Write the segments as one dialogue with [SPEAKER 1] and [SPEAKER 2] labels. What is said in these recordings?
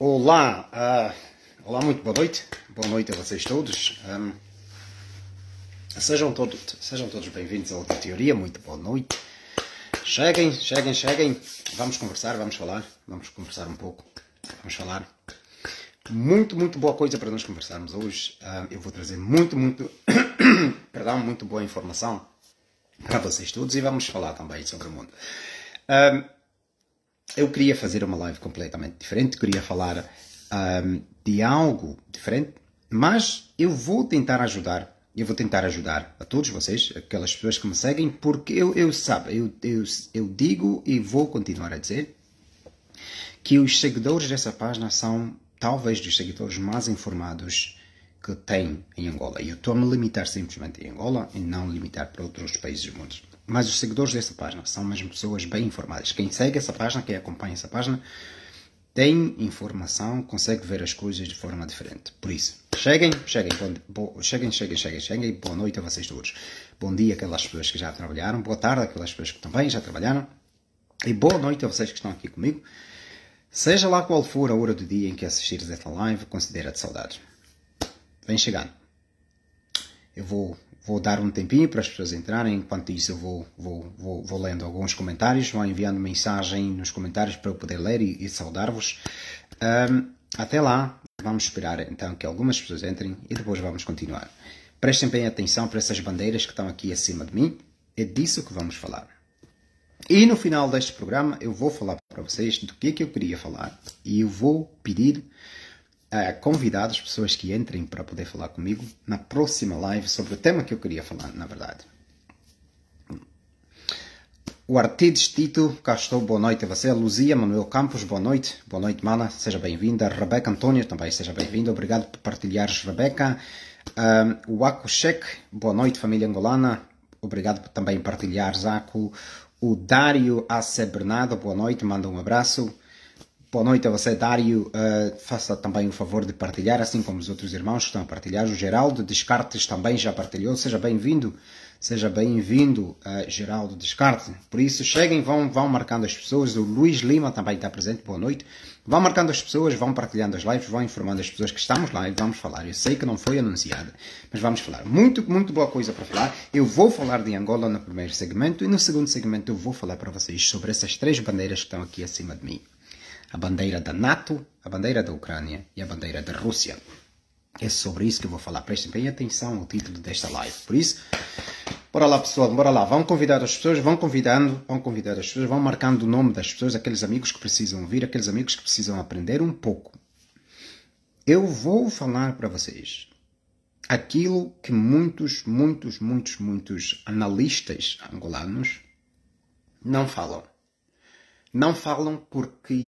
[SPEAKER 1] Olá, olá, muito boa noite a vocês todos. Sejam todos bem-vindos ao De Teoria, muito boa noite. Cheguem, vamos conversar, vamos conversar um pouco, vamos falar. Muito boa coisa para nós conversarmos hoje. Eu vou trazer muito boa informação para vocês todos e vamos falar também sobre o mundo. Eu queria fazer uma live completamente diferente, queria falar de algo diferente, mas eu vou tentar ajudar a todos vocês, aquelas pessoas que me seguem, porque eu digo e vou continuar a dizer que os seguidores dessa página são talvez dos seguidores mais informados que tem em Angola. E eu estou a me limitar simplesmente em Angola e não limitar para outros países do mundo. Mas os seguidores dessa página são mesmo pessoas bem informadas. Quem segue essa página, quem acompanha essa página, tem informação, consegue ver as coisas de forma diferente. Por isso, cheguem. Boa noite a vocês todos. Bom dia àquelas pessoas que já trabalharam. Boa tarde àquelas pessoas que também já trabalharam. E boa noite a vocês que estão aqui comigo. Seja lá qual for a hora do dia em que assistires esta live, considera-te saudades. Vem chegando. Eu vou dar um tempinho para as pessoas entrarem. Enquanto isso, eu vou lendo alguns comentários. Vão enviando mensagem nos comentários para eu poder ler e saudar-vos. Até lá, vamos esperar então que algumas pessoas entrem e depois vamos continuar. Prestem bem atenção para essas bandeiras que estão aqui acima de mim. É disso que vamos falar. E no final deste programa eu vou falar para vocês do que eu queria falar. E eu vou pedir a convidados, pessoas que entrem para poder falar comigo na próxima live sobre o tema que eu queria falar, na verdade. O Artides Tito, cá estou, boa noite a você. Luzia Manuel Campos, boa noite. Boa noite, mana, seja bem-vinda. Rebeca Antônio, também seja bem-vinda. Obrigado por partilhares, Rebeca. O Aco Cheque, boa noite, família angolana. Obrigado por também partilhares, Aco. O Dário A.C. Bernardo, boa noite, manda um abraço. Boa noite a você, Dário. Faça também o favor de partilhar, assim como os outros irmãos que estão a partilhar. O Geraldo Descartes também já partilhou. Seja bem-vindo, Geraldo Descartes. Por isso, cheguem, vão marcando as pessoas. O Luís Lima também está presente, boa noite. Vão marcando as pessoas, vão partilhando as lives, vão informando as pessoas que estamos lá e vamos falar. Eu sei que não foi anunciada, mas vamos falar. Muito boa coisa para falar. Eu vou falar de Angola no primeiro segmento e no segundo segmento eu vou falar para vocês sobre essas três bandeiras que estão aqui acima de mim. A bandeira da NATO, a bandeira da Ucrânia e a bandeira da Rússia. É sobre isso que eu vou falar. Prestem bem atenção ao título desta live. Por isso, bora lá, pessoal, bora lá. Vão convidar as pessoas, vão convidar as pessoas, vão marcando o nome das pessoas, aqueles amigos que precisam ouvir, aqueles amigos que precisam aprender um pouco. Eu vou falar para vocês aquilo que muitos analistas angolanos não falam. Não falam porque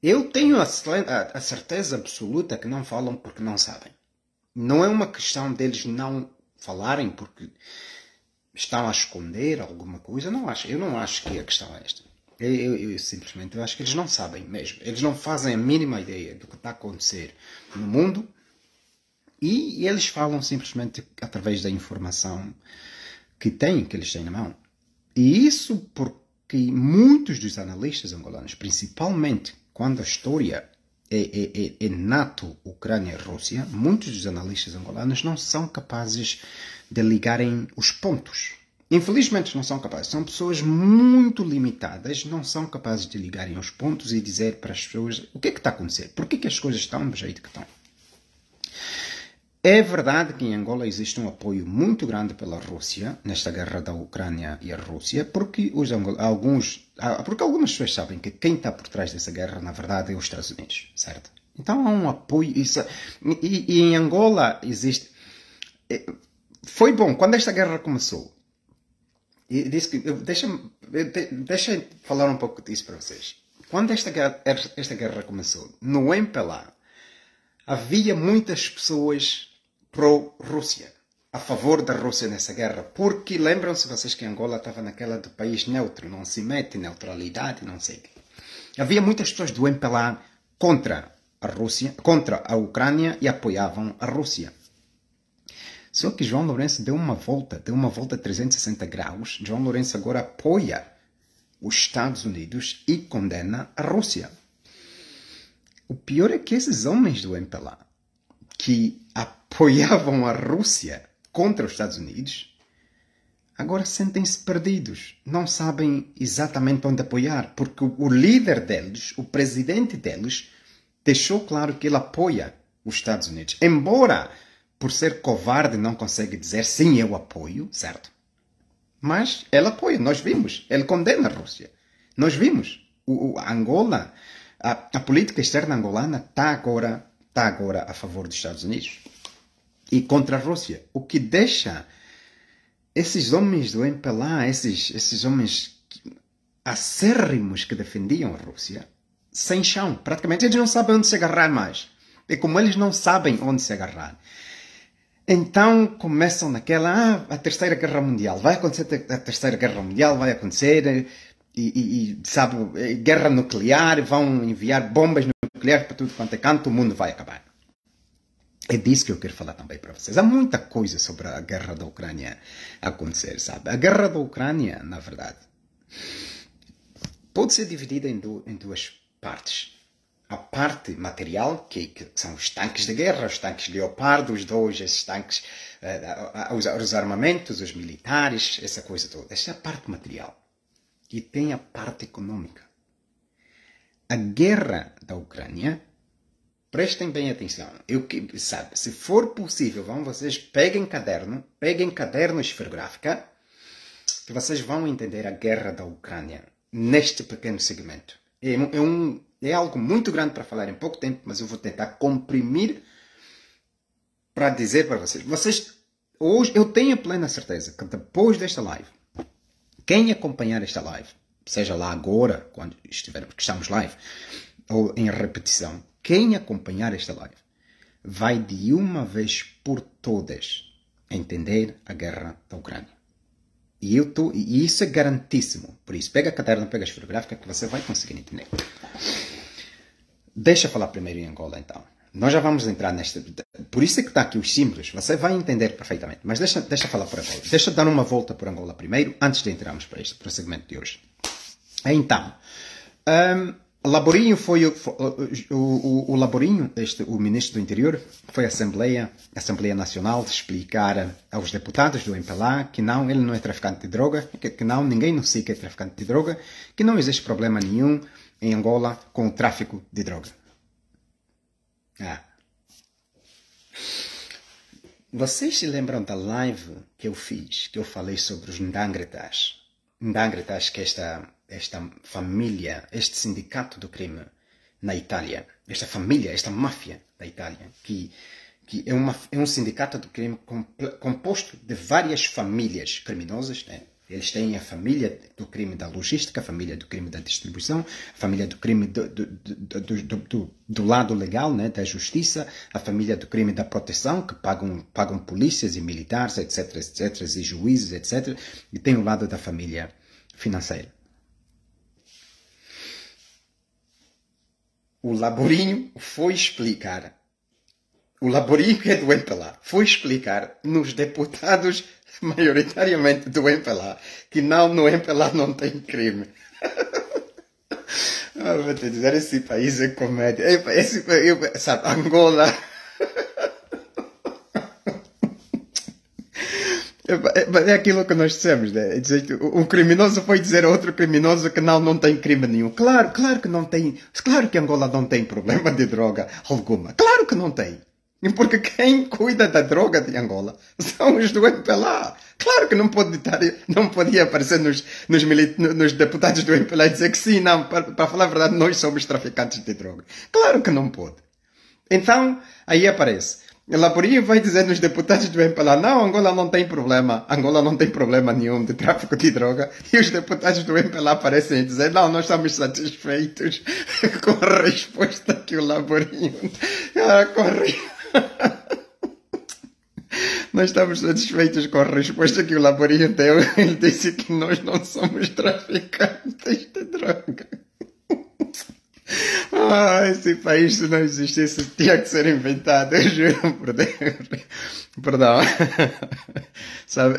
[SPEAKER 1] eu tenho a certeza absoluta que não falam porque não sabem. Não é uma questão deles não falarem porque estão a esconder alguma coisa. Eu não acho que a questão é esta. Eu simplesmente acho que eles não sabem mesmo. Eles não fazem a mínima ideia do que está a acontecer no mundo e eles falam simplesmente através da informação que eles têm na mão. E isso porque muitos dos analistas angolanos, principalmente quando a história é NATO, Ucrânia e Rússia, muitos dos analistas angolanos não são capazes de ligarem os pontos. Infelizmente não são capazes. São pessoas muito limitadas, não são capazes de ligarem os pontos e dizer para as pessoas o que é que está a acontecer, por que as coisas estão do jeito que estão. É verdade que em Angola existe um apoio muito grande pela Rússia, nesta guerra da Ucrânia e a Rússia, porque algumas pessoas sabem que quem está por trás dessa guerra, na verdade, é os Estados Unidos, certo? Então há um apoio, e em Angola existe... Foi bom, quando esta guerra começou, deixa eu falar um pouco disso para vocês. Quando esta guerra começou, no MPLA, havia muitas pessoas pró-Rússia, a favor da Rússia nessa guerra, porque lembram-se vocês que Angola estava naquela do país neutro, não se mete, neutralidade, não sei o quê. Havia muitas pessoas do MPLA contra a Rússia, contra a Ucrânia e apoiavam a Rússia. Só que João Lourenço deu uma volta de 360 graus. João Lourenço agora apoia os Estados Unidos e condena a Rússia. o pior é que esses homens do MPLA, que apoiavam a Rússia contra os Estados Unidos, agora sentem-se perdidos. Não sabem exatamente onde apoiar, porque o líder deles, o presidente deles, deixou claro que ele apoia os Estados Unidos. Embora, por ser covarde, não consegue dizer sim, eu apoio, certo? Mas ele apoia, nós vimos. Ele condena a Rússia. Nós vimos. A Angola, a política externa angolana está agora a favor dos Estados Unidos e contra a Rússia. O que deixa esses homens do MPLA, esses homens acérrimos que defendiam a Rússia, sem chão. Praticamente eles não sabem onde se agarrar mais. E como eles não sabem onde se agarrar, então começam naquela, a Terceira Guerra Mundial. Vai acontecer a Terceira Guerra Mundial, vai acontecer, sabe, guerra nuclear, vão enviar bombas nucleares para tudo quanto é canto, o mundo vai acabar. É disso que eu quero falar também para vocês. Há muita coisa sobre a guerra da Ucrânia a acontecer, sabe? A guerra da Ucrânia, na verdade, pode ser dividida em duas partes. A parte material, que são os tanques de guerra, os tanques Leopardo, esses tanques, os armamentos, os militares, essa coisa toda. Essa é a parte material. E tem a parte econômica. A guerra da Ucrânia, prestem bem atenção. Sabe, se for possível, vocês peguem caderno esferográfica, que vocês vão entender a guerra da Ucrânia neste pequeno segmento. É algo muito grande para falar em pouco tempo, mas eu vou tentar comprimir para dizer para vocês. Hoje eu tenho plena certeza que depois desta live, quem acompanhar esta live, seja lá agora, quando estamos live, ou em repetição, quem acompanhar esta live vai de uma vez por todas entender a guerra da Ucrânia. E isso é garantíssimo. Por isso, pega a caderno, pega a esferográfica que você vai conseguir entender. Deixa eu falar primeiro em Angola, então. Nós já vamos entrar nesta... Por isso é que está aqui os símbolos. Você vai entender perfeitamente. Mas deixa eu falar por Angola. Deixa eu dar uma volta por Angola primeiro, antes de entrarmos para o segmento de hoje. Então, Laborinho foi o Laborinho, o ministro do Interior, foi à Assembleia Nacional explicar aos deputados do MPLA que não, ele não é traficante de droga, que não, ninguém no SIC é traficante de droga, que não existe problema nenhum em Angola com o tráfico de droga. Vocês se lembram da live que eu fiz, que eu falei sobre os Ndangretas? Ndangretas, que é esta família, este sindicato do crime na Itália, esta família, esta máfia da Itália, que é um sindicato do crime composto de várias famílias criminosas, né? Eles têm a família do crime da logística, a família do crime da distribuição, a família do crime do lado legal, né, da justiça, a família do crime da proteção, que pagam polícias e militares, etc, etc, e juízes, etc. E tem o lado da família financeira. O Laborinho foi explicar, o Laborinho que é do MPLA, foi explicar nos deputados maioritariamente do MPLA, que no MPLA não tem crime. Vou te dizer, esse país é comédia. Sabe, Angola... É aquilo que nós dissemos, né? Um criminoso foi dizer a outro criminoso que não tem crime nenhum. Claro que não tem. Claro que Angola não tem problema de droga alguma. Claro que não tem. Porque quem cuida da droga de Angola são os do MPLA. Claro que não podia aparecer nos deputados do MPLA e dizer que sim, não, para falar a verdade, nós somos traficantes de droga. Claro que não pode. Então, aí aparece. Laborinho vai dizer nos deputados do MPLA, não, Angola não tem problema nenhum de tráfico de droga. E os deputados do MPLA aparecem a dizer, não, nós estamos satisfeitos com a resposta que o Laborinho Nós estamos satisfeitos com a resposta que o Laborinho deu. Ele disse que nós não somos traficantes de droga. Esse país, se não existisse, tinha que ser inventado, eu juro por Deus. Perdão. Sabe,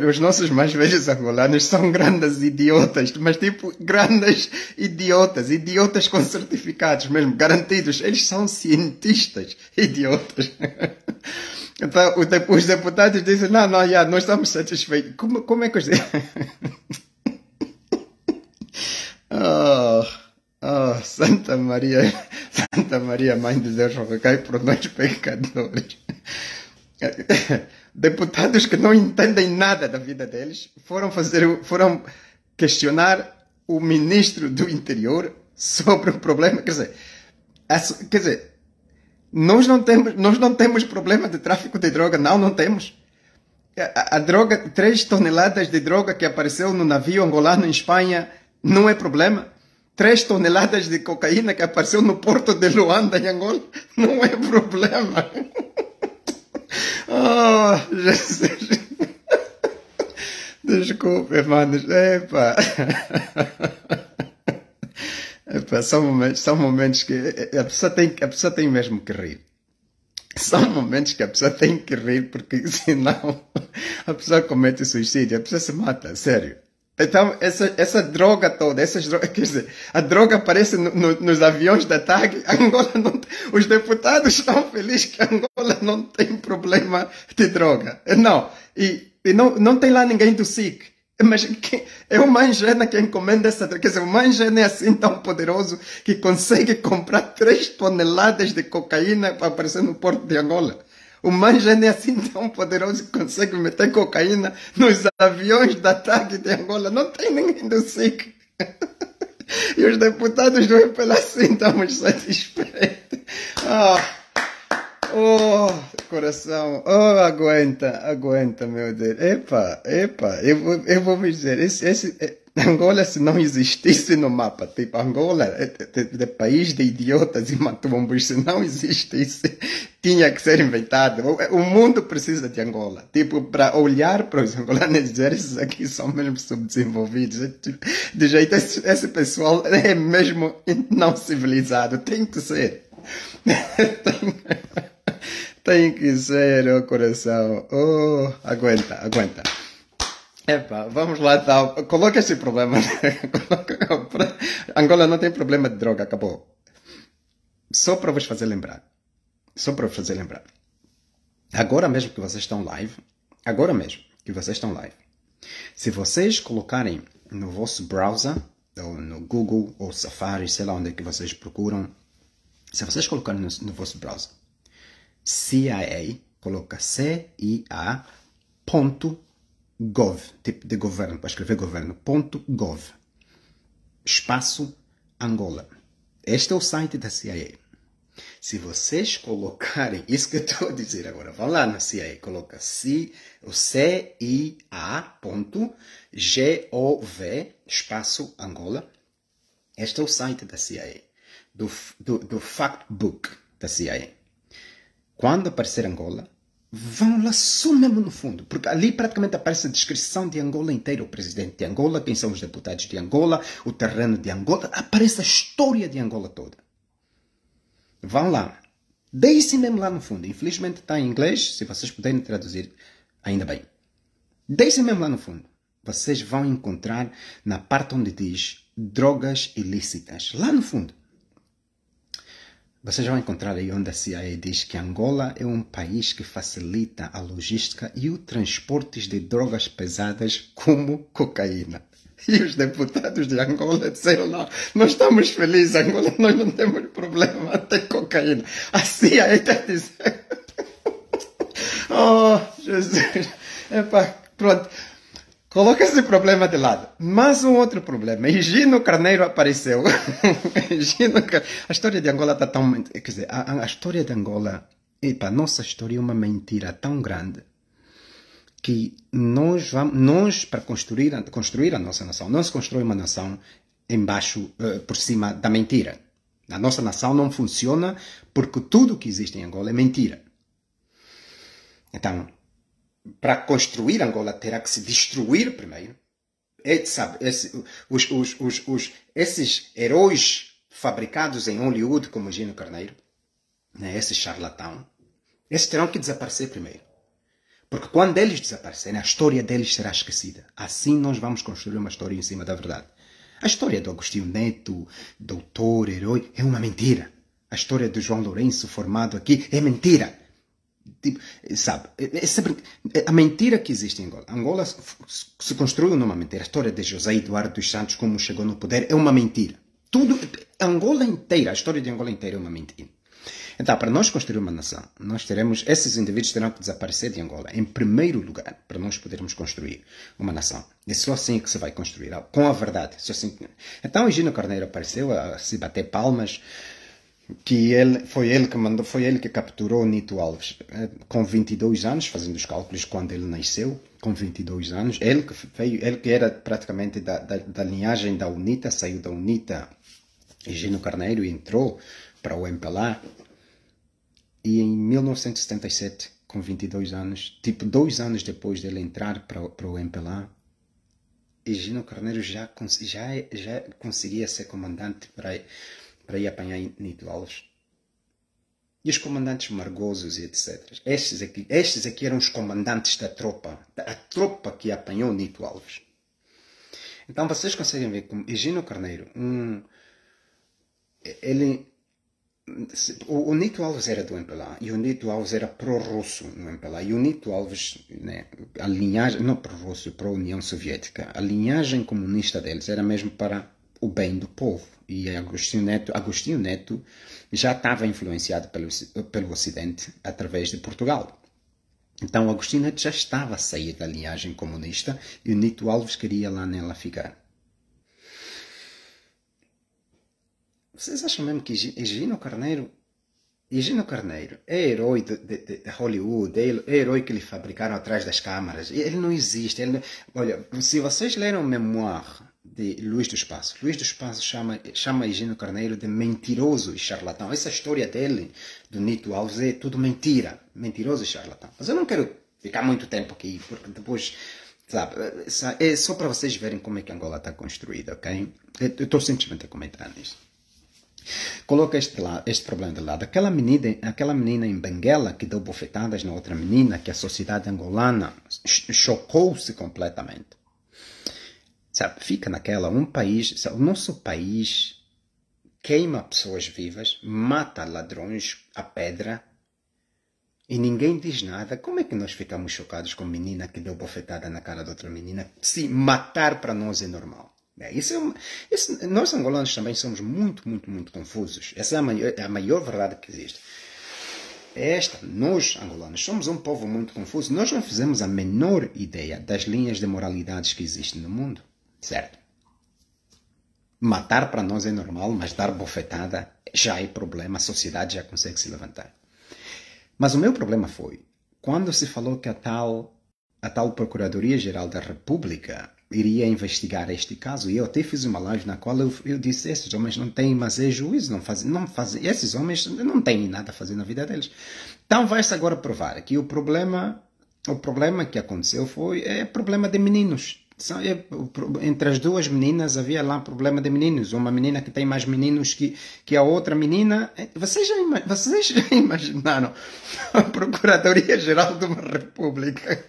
[SPEAKER 1] os nossos mais velhos angolanos são grandes idiotas, mas tipo, grandes idiotas, idiotas com certificados mesmo, garantidos. Eles são cientistas idiotas. Então, os deputados dizem, não, nós estamos satisfeitos. Como é que os... Santa Maria, Mãe de Deus, rogai por nós pecadores. Deputados que não entendem nada da vida deles foram questionar o ministro do Interior sobre o problema. Quer dizer, nós não temos problema de tráfico de droga, não temos. A droga, 3 toneladas de droga que apareceu no navio angolano em Espanha, não é problema. 3 toneladas de cocaína que apareceu no porto de Luanda, em Angola, não é problema. Oh, Jesus. Desculpe, manos. Epa, são momentos que a pessoa tem mesmo que rir. São momentos que a pessoa tem que rir, porque senão a pessoa comete suicídio, a pessoa se mata, sério. Então, essa droga toda, quer dizer, a droga aparece nos aviões da TAG, Angola não, os deputados estão felizes que Angola não tem problema de droga. Não, e não tem lá ninguém do SIC. Mas é o Mangena que encomenda essa droga. Quer dizer, o Mangena é assim tão poderoso que consegue comprar 3 toneladas de cocaína para aparecer no porto de Angola. O Mangena é assim tão poderoso que consegue meter cocaína nos aviões da TAG de Angola. Não tem ninguém do SIC. E os deputados do MPLA assim estamos satisfeitos. Coração. Aguenta, meu Deus. Epa, eu vou me dizer, Angola, se não existisse no mapa, tipo, Angola, de país de idiotas e matumbos, se não existisse, tinha que ser inventado. O mundo precisa de Angola. Tipo, para olhar para os angolanos e dizer, esses aqui são mesmo subdesenvolvidos. De jeito, esse pessoal é mesmo não civilizado. Tem que ser. Tem que ser, oh coração. Oh, aguenta. Epa, vamos lá então. Coloca esse problema. Angola não tem problema de droga, acabou. Só para vos fazer lembrar. Agora mesmo que vocês estão live, se vocês colocarem no vosso browser, ou no Google, ou Safari, sei lá onde é que vocês procuram, se vocês colocarem no vosso browser, CIA, coloca CIA.gov, tipo de governo, para escrever governo.gov, espaço Angola. Este é o site da CIA. Se vocês colocarem isso que eu estou a dizer agora, vão lá na CIA, coloca o CIA.gov, espaço Angola. Este é o site da CIA, do Factbook da CIA. Quando aparecer Angola, vão lá só mesmo no fundo, porque ali praticamente aparece a descrição de Angola inteira, o presidente de Angola, quem são os deputados de Angola, o terreno de Angola, aparece a história de Angola toda. Vão lá, deixem mesmo lá no fundo, infelizmente está em inglês, se vocês puderem traduzir, ainda bem. Deixem mesmo lá no fundo, vocês vão encontrar na parte onde diz drogas ilícitas, lá no fundo. Vocês vão encontrar aí onde a CIA diz que Angola é um país que facilita a logística e o transporte de drogas pesadas como cocaína. E os deputados de Angola disseram, não, nós estamos felizes, Angola, nós não temos problema até cocaína. A CIA está dizendo... Oh, Jesus. Epa, pronto. Coloca esse problema de lado. Mas um outro problema. Higino Carneiro apareceu. A história de Angola está tão... Quer dizer, a história de Angola... Epa, nossa história é uma mentira tão grande que nós para construir a nossa nação, não se constrói uma nação embaixo, por cima da mentira. A nossa nação não funciona porque tudo que existe em Angola é mentira. Então, para construir Angola terá que se destruir primeiro sabe, esses heróis fabricados em Hollywood, como Gino Carneiro, né, esse charlatão, esses terão que desaparecer primeiro. Porque quando eles desaparecerem, a história deles será esquecida. Assim nós vamos construir uma história em cima da verdade. A história do Agostinho Neto, doutor, herói, é uma mentira. A história do João Lourenço formado aqui é mentira. Tipo, sabe, a mentira que existe em Angola. Angola se construiu numa mentira. A história de José Eduardo dos Santos, como chegou no poder, é uma mentira. Tudo, Angola inteira, a história de Angola inteira é uma mentira. Então, para nós construir uma nação, esses indivíduos terão que desaparecer de Angola, em primeiro lugar, para nós podermos construir uma nação. É só assim que se vai construir, com a verdade. Só assim. Então, o Gino Carneiro apareceu a se bater palmas, que foi ele que capturou Nito Alves, com 22 anos, fazendo os cálculos quando ele nasceu, com 22 anos. Ele que era praticamente da linhagem da UNITA, saiu da UNITA, Gino Carneiro, e entrou para o MPLA. E em 1977, com 22 anos, tipo 2 anos depois dele entrar para o MPLA, Gino Carneiro já conseguia ser comandante para ir apanhar Nito Alves. E os comandantes Margosos e etc. Estes aqui eram os comandantes da tropa. A tropa que apanhou Nito Alves. Então vocês conseguem ver como Gino Carneiro, o Nito Alves era do MPLA e o Nito Alves era pró-russo no MPLA. E o Nito Alves, né, a linhagem, não pró-russo, pró-União Soviética, a linhagem comunista deles era mesmo para o bem do povo. E Agostinho Neto já estava influenciado pelo Ocidente através de Portugal. Então Agostinho Neto já estava a sair da linhagem comunista e o Nito Alves queria lá nela ficar. Vocês acham mesmo que Gino Carneiro é herói de Hollywood, é herói que lhe fabricaram atrás das câmaras? Ele não existe. Olha, se vocês leram o memoir de Luís dos Passos chama Gino Carneiro de mentiroso e charlatão. Essa história dele, do Nito Alves, é tudo mentira. Mentiroso e charlatão. Mas eu não quero ficar muito tempo aqui, porque depois, sabe, é só para vocês verem como é que Angola está construída, ok? Eu estou simplesmente a comentar nisso. Coloca este problema de lado. Aquela menina em Benguela que deu bofetadas na outra menina, que a sociedade angolana chocou-se completamente. Sabe, fica naquela, o nosso país queima pessoas vivas, mata ladrões a pedra e ninguém diz nada. Como é que nós ficamos chocados com a menina que deu bofetada na cara de outra menina? Se matar para nós é normal. Nós angolanos também somos muito, muito, muito confusos. Essa é a maior verdade que existe. Nós angolanos somos um povo muito confuso. Nós não fizemos a menor ideia das linhas de moralidades que existem no mundo. Certo? Matar para nós é normal, mas dar bofetada já é problema. A sociedade já consegue se levantar. Mas o meu problema foi quando se falou que a tal Procuradoria-Geral da República iria investigar este caso. E eu até fiz uma live na qual eu disse: esses homens não têm, mas é juízo, não fazem, esses homens não têm nada a fazer na vida deles. Então vai-se agora provar que o problema que aconteceu é problema de meninos. Entre as duas meninas havia lá problema de meninos. Uma menina que tem mais meninos que a outra menina. Vocês já imaginaram a Procuradoria-Geral de uma República?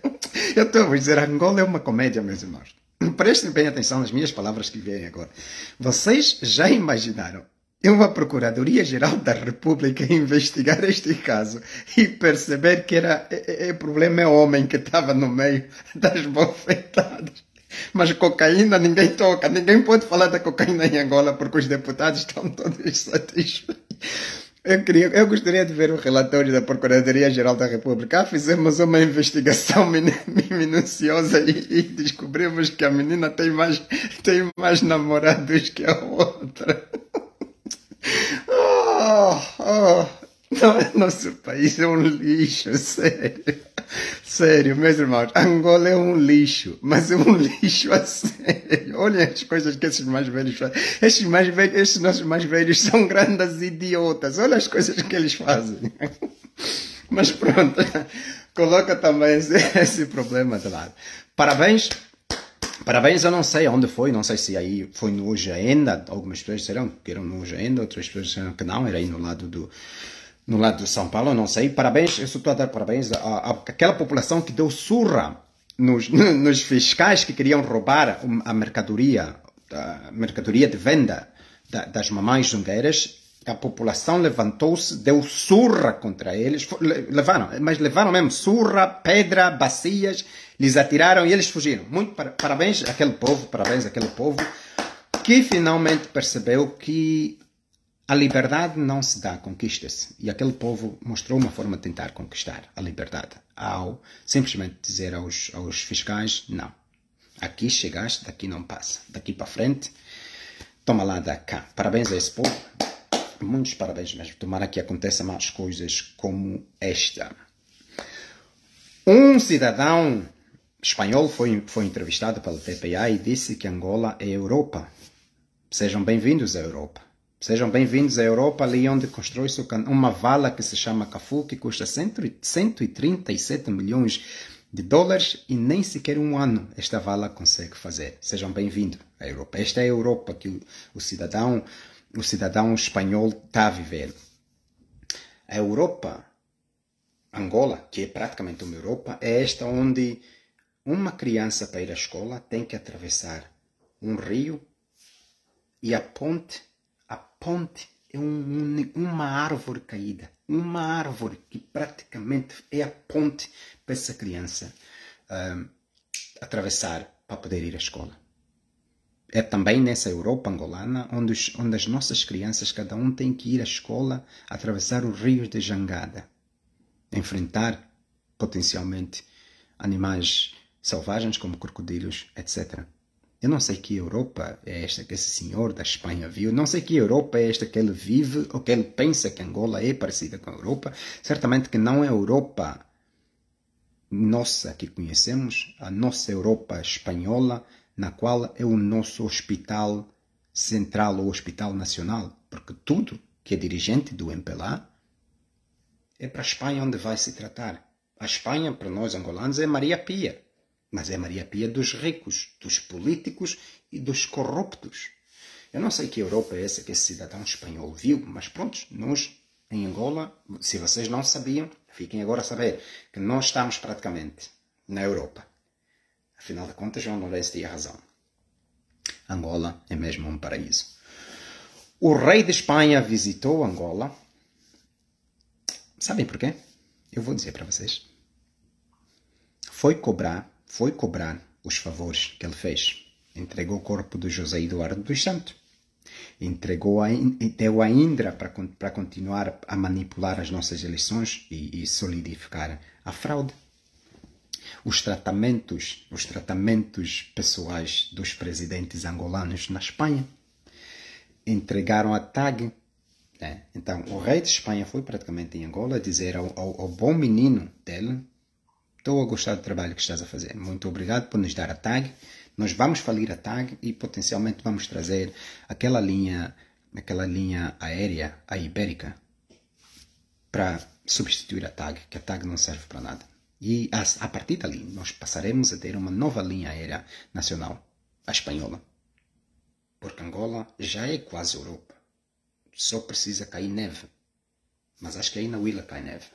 [SPEAKER 1] Eu estou a dizer, Angola é uma comédia, meus irmãos. Prestem bem atenção nas minhas palavras que vêm agora. Vocês já imaginaram uma Procuradoria-Geral da República investigar este caso e perceber que o problema é o homem que estava no meio das bofetadas? Mas cocaína ninguém toca, ninguém pode falar da cocaína em Angola porque os deputados estão todos satisfeitos. Eu gostaria de ver o relatório da Procuradoria-Geral da República. Fizemos uma investigação minuciosa e descobrimos que a menina tem mais namorados que a outra. Nosso país é um lixo, sério. Sério, meus irmãos, Angola é um lixo, mas é um lixo a sério. Olhem as coisas que esses mais velhos fazem. Esses nossos mais velhos são grandes idiotas. Olha as coisas que eles fazem. Mas pronto, coloca também esse problema de lado. Parabéns Parabéns, eu não sei onde foi, não sei se aí foi no Hoje Ainda, algumas pessoas disseram que eram no Hoje Ainda, outras pessoas disseram que não, era aí no lado de São Paulo, eu não sei. Parabéns, eu só estou a dar parabéns àquela população que deu surra nos fiscais que queriam roubar a mercadoria de venda das mamães zungueiras. A população levantou-se, deu surra contra eles, levaram mesmo surra, pedra, bacias, lhes atiraram e eles fugiram. Muito parabéns àquele povo que finalmente percebeu que a liberdade não se dá, conquista-se. E aquele povo mostrou uma forma de tentar conquistar a liberdade ao simplesmente dizer aos fiscais, não, aqui chegaste, daqui não passa, daqui para frente, toma lá da cá. Parabéns a esse povo. Muitos parabéns mesmo. Tomara que aconteçam mais coisas como esta. Um cidadão espanhol foi entrevistado pela TPA e disse que Angola é Europa. Sejam bem-vindos à Europa. Sejam bem-vindos à Europa, ali onde constrói-se uma vala que se chama Cafu, que custa 137 milhões de dólares e nem sequer um ano esta vala consegue fazer. Sejam bem-vindos à Europa. Esta é a Europa que o cidadão espanhol está a viver. A Europa, Angola, que é praticamente uma Europa, é esta onde uma criança para ir à escola tem que atravessar um rio e a ponte é uma árvore caída. Uma árvore que praticamente é a ponte para essa criança atravessar para poder ir à escola. É também nessa Europa angolana onde as nossas crianças, cada um tem que ir à escola, atravessar os rios de jangada, enfrentar potencialmente animais selvagens como crocodilos, etc. Eu não sei que Europa é esta que esse senhor da Espanha viu, não sei que Europa é esta que ele vive ou que ele pensa que Angola é parecida com a Europa. Certamente que não é a Europa nossa que conhecemos, a nossa Europa espanhola, na qual é o nosso hospital central ou hospital nacional, porque tudo que é dirigente do MPLA é para a Espanha onde vai se tratar. A Espanha, para nós angolanos, é Maria Pia, mas é Maria Pia dos ricos, dos políticos e dos corruptos. Eu não sei que Europa é essa que esse cidadão espanhol viu, mas pronto, nós em Angola, se vocês não sabiam, fiquem agora a saber que nós estamos praticamente na Europa. Afinal de contas, João Lourenço tinha razão. Angola é mesmo um paraíso. O rei de Espanha visitou Angola. Sabem porquê? Eu vou dizer para vocês. Foi cobrar os favores que ele fez. Entregou o corpo do José Eduardo dos Santos. Deu a Indra para continuar a manipular as nossas eleições e solidificar a fraude. Os tratamentos pessoais dos presidentes angolanos na Espanha. Entregaram a TAG. Né? Então, o rei de Espanha foi praticamente em Angola dizer ao bom menino dele: estou a gostar do trabalho que estás a fazer. Muito obrigado por nos dar a TAG. Nós vamos falir a TAG e potencialmente vamos trazer aquela linha aérea, a Ibérica, para substituir a TAG, que a TAG não serve para nada. E a partir dali nós passaremos a ter uma nova linha aérea nacional, a espanhola. Porque Angola já é quase Europa. Só precisa cair neve. Mas acho que aí na Willa cai neve.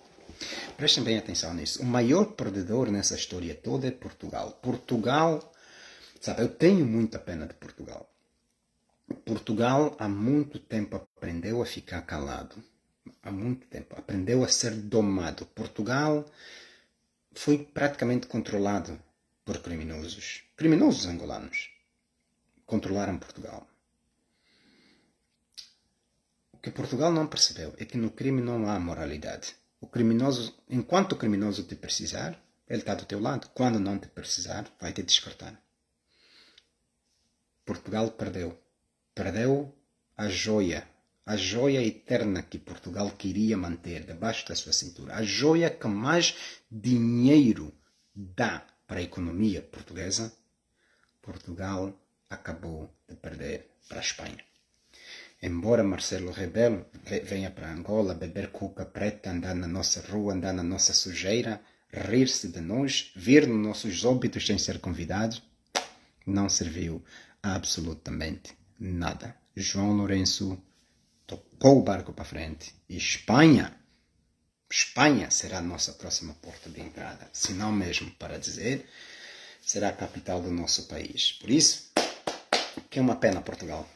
[SPEAKER 1] Prestem bem atenção nisso. O maior perdedor nessa história toda é Portugal. Portugal, sabe, eu tenho muita pena de Portugal. Portugal há muito tempo aprendeu a ficar calado. Há muito tempo. Aprendeu a ser domado. Portugal foi praticamente controlado por criminosos. Criminosos angolanos controlaram Portugal. O que Portugal não percebeu é que no crime não há moralidade. O criminoso, enquanto o criminoso te precisar, ele está do teu lado. Quando não te precisar, vai te descartar. Portugal perdeu. Perdeu a joia eterna que Portugal queria manter debaixo da sua cintura. A joia que mais dinheiro dá para a economia portuguesa. Portugal acabou de perder para a Espanha. Embora Marcelo Rebelo venha para Angola beber cuca preta, andar na nossa rua, andar na nossa sujeira, rir-se de nós, vir nos nossos óbitos sem ser convidado, não serviu absolutamente nada. João Lourenço tocou o barco para frente e Espanha será a nossa próxima porta de entrada, se não mesmo para dizer, será a capital do nosso país. Por isso, que é uma pena Portugal.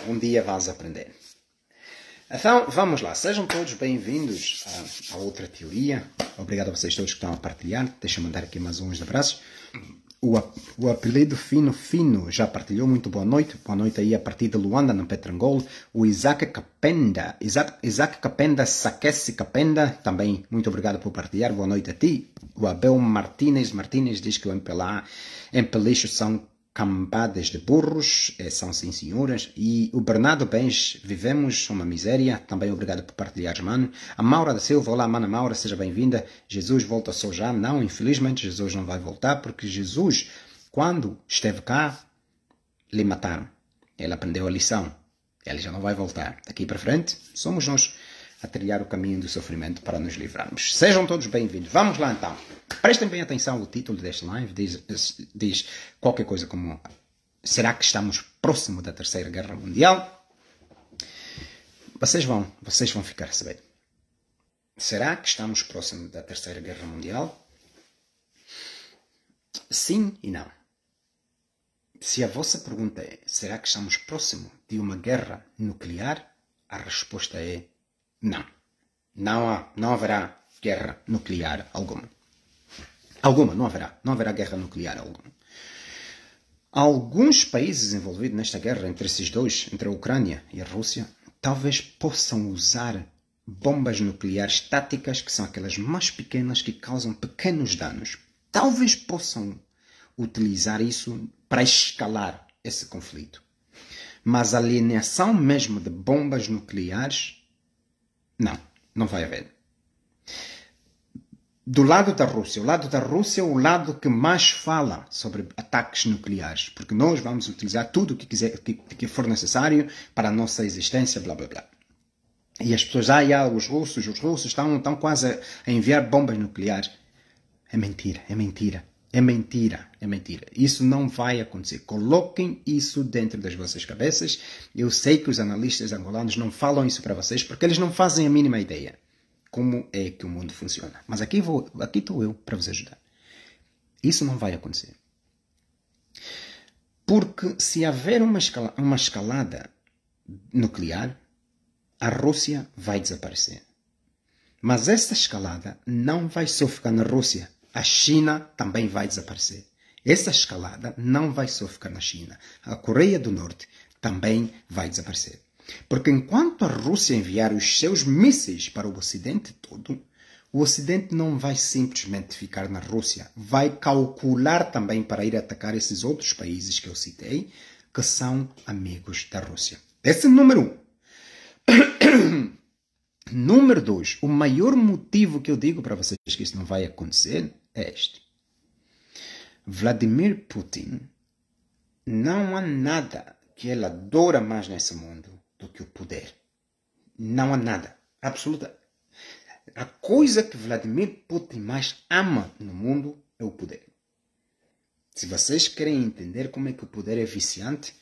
[SPEAKER 1] Um dia vais aprender. Então, vamos lá. Sejam todos bem-vindos a outra teoria. Obrigado a vocês todos que estão a partilhar. Deixa eu mandar aqui mais uns abraços. O apelido Fino já partilhou. Muito boa noite. Boa noite aí a partir de Luanda, no Petrangol. O Isaac Capenda. Isaac Capenda, Saquece Capenda. Também muito obrigado por partilhar. Boa noite a ti. O Abel Martínez diz que o empelicho são cambadas de burros, são sim senhoras. E o Bernardo Bens, vivemos uma miséria. Também obrigado por partilhar, mano. A Maura da Silva, olá, mana Maura, seja bem-vinda. Jesus volta só já? Não, infelizmente Jesus não vai voltar, porque Jesus, quando esteve cá, lhe mataram. Ele aprendeu a lição. Ele já não vai voltar. Daqui para frente, somos nós a trilhar o caminho do sofrimento para nos livrarmos. Sejam todos bem-vindos. Vamos lá então. Prestem bem atenção, o título deste live diz qualquer coisa como: será que estamos próximo da Terceira Guerra Mundial? Vocês vão ficar a saber. Será que estamos próximo da Terceira Guerra Mundial? Sim e não. Se a vossa pergunta é: será que estamos próximo de uma guerra nuclear? A resposta é não. Não haverá guerra nuclear alguma. Não haverá guerra nuclear alguma. Alguns países envolvidos nesta guerra, entre esses dois, entre a Ucrânia e a Rússia, talvez possam usar bombas nucleares táticas, que são aquelas mais pequenas que causam pequenos danos. Talvez possam utilizar isso para escalar esse conflito. Mas a alienação mesmo de bombas nucleares, não vai haver. Do lado da Rússia, é o lado que mais fala sobre ataques nucleares, porque nós vamos utilizar tudo o que for necessário para a nossa existência, blá blá blá. E as pessoas, os russos estão quase a enviar bombas nucleares. É mentira. Isso não vai acontecer. Coloquem isso dentro das vossas cabeças. Eu sei que os analistas angolanos não falam isso para vocês porque eles não fazem a mínima ideia como é que o mundo funciona. Mas aqui estou eu para vos ajudar. Isso não vai acontecer. Porque se haver uma escalada nuclear, a Rússia vai desaparecer. Mas essa escalada não vai só ficar na Rússia. A China também vai desaparecer. Essa escalada não vai só ficar na China. A Coreia do Norte também vai desaparecer. Porque enquanto a Rússia enviar os seus mísseis para o Ocidente todo, o Ocidente não vai simplesmente ficar na Rússia. Vai calcular também para ir atacar esses outros países que eu citei, que são amigos da Rússia. Esse é o número 1. Número 2. O maior motivo que eu digo para vocês que isso não vai acontecer é este. Vladimir Putin, não há nada que ele adora mais nesse mundo do que o poder. Não há nada. Absoluta. A coisa que Vladimir Putin mais ama no mundo é o poder. Se vocês querem entender como é que o poder é viciante,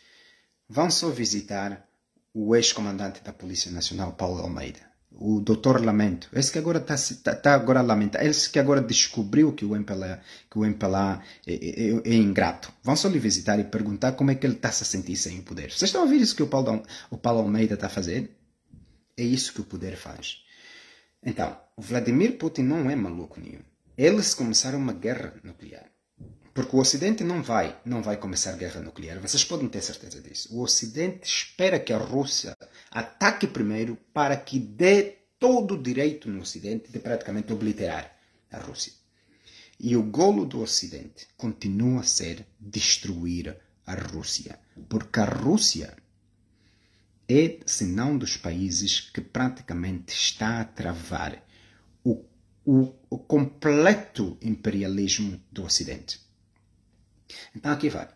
[SPEAKER 1] vão só visitar o ex-comandante da Polícia Nacional, Paulo Almeida. O Dr. Lamento. Esse que agora está agora a lamentar. Esse que agora descobriu que o MPLA é ingrato. Vão só lhe visitar e perguntar como é que ele está se a sentir sem o poder. Vocês estão a ouvir isso que o Paulo Almeida está a fazer? É isso que o poder faz. Então, o Vladimir Putin não é maluco nenhum. Ele se começar uma guerra nuclear. Porque o Ocidente não vai começar guerra nuclear. Vocês podem ter certeza disso. O Ocidente espera que a Rússia ataque primeiro para que dê todo o direito no Ocidente de praticamente obliterar a Rússia. E o golo do Ocidente continua a ser destruir a Rússia. Porque a Rússia é, se não dos países que praticamente está a travar o completo imperialismo do Ocidente. Então aqui vai.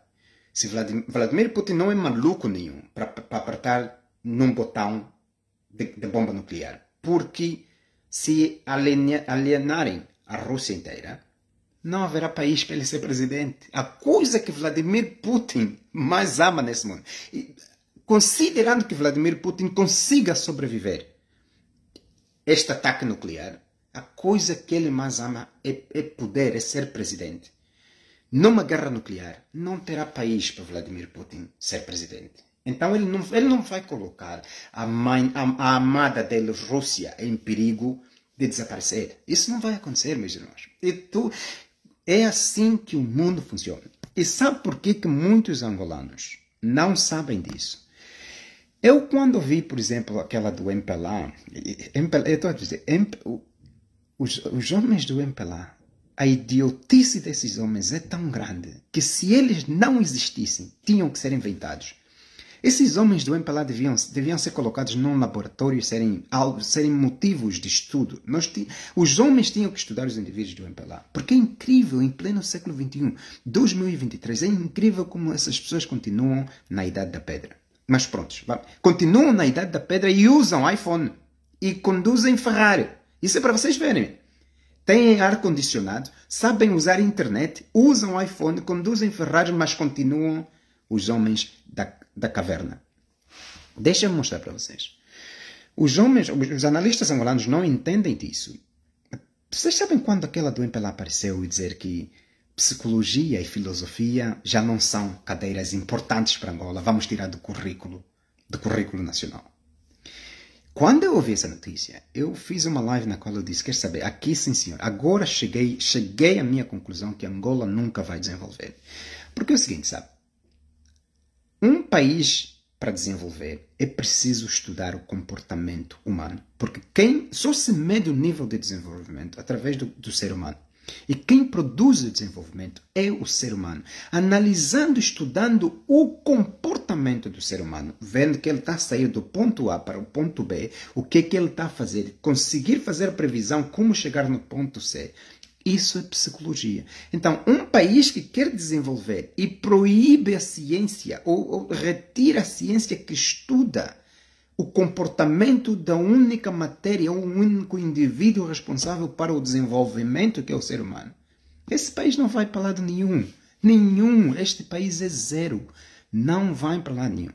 [SPEAKER 1] Se Vladimir Putin não é maluco nenhum para apertar num botão de bomba nuclear. Porque se alienarem a Rússia inteira, não haverá país para ele ser presidente. A coisa que Vladimir Putin mais ama nesse mundo, considerando que Vladimir Putin consiga sobreviver este ataque nuclear, a coisa que ele mais ama é poder, é ser presidente. Numa guerra nuclear, não terá país para Vladimir Putin ser presidente. Então ele não vai colocar a amada dele, Rússia, em perigo de desaparecer. Isso não vai acontecer, meus irmãos. É assim que o mundo funciona. E sabe por que muitos angolanos não sabem disso? Eu, quando vi, por exemplo, aquela do MPLA, eu estou a dizer, os homens do MPLA, a idiotice desses homens é tão grande que se eles não existissem, tinham que ser inventados. Esses homens do MPLA deviam ser colocados num laboratório e serem motivos de estudo. Os homens tinham que estudar os indivíduos do MPLA. Porque é incrível, em pleno século XXI, 2023, é incrível como essas pessoas continuam na Idade da Pedra. Mas pronto, continuam na Idade da Pedra e usam iPhone. E conduzem Ferrari. Isso é para vocês verem. Têm ar-condicionado, sabem usar internet, usam iPhone, conduzem Ferrari, mas continuam os homens da caverna. Deixa-me mostrar para vocês. Os analistas angolanos não entendem disso. Vocês sabem quando aquela do MPLA apareceu e dizer que psicologia e filosofia já não são cadeiras importantes para Angola, vamos tirar do currículo nacional. Quando eu ouvi essa notícia, eu fiz uma live na qual eu disse, quer saber, aqui sim senhor, agora cheguei à minha conclusão que Angola nunca vai desenvolver. Porque é o seguinte, sabe? Um país, para desenvolver, é preciso estudar o comportamento humano. Porque só se mede o nível de desenvolvimento através do ser humano. E quem produz o desenvolvimento é o ser humano. Analisando, estudando o comportamento do ser humano, vendo que ele está a sair do ponto A para o ponto B, o que ele está a fazer, conseguir fazer a previsão como chegar no ponto C. Isso é psicologia. Então, um país que quer desenvolver e proíbe a ciência ou retira a ciência que estuda o comportamento da única matéria, ou um único indivíduo responsável para o desenvolvimento que é o ser humano, esse país não vai para lado nenhum. Nenhum. Este país é zero. Não vai para lado nenhum.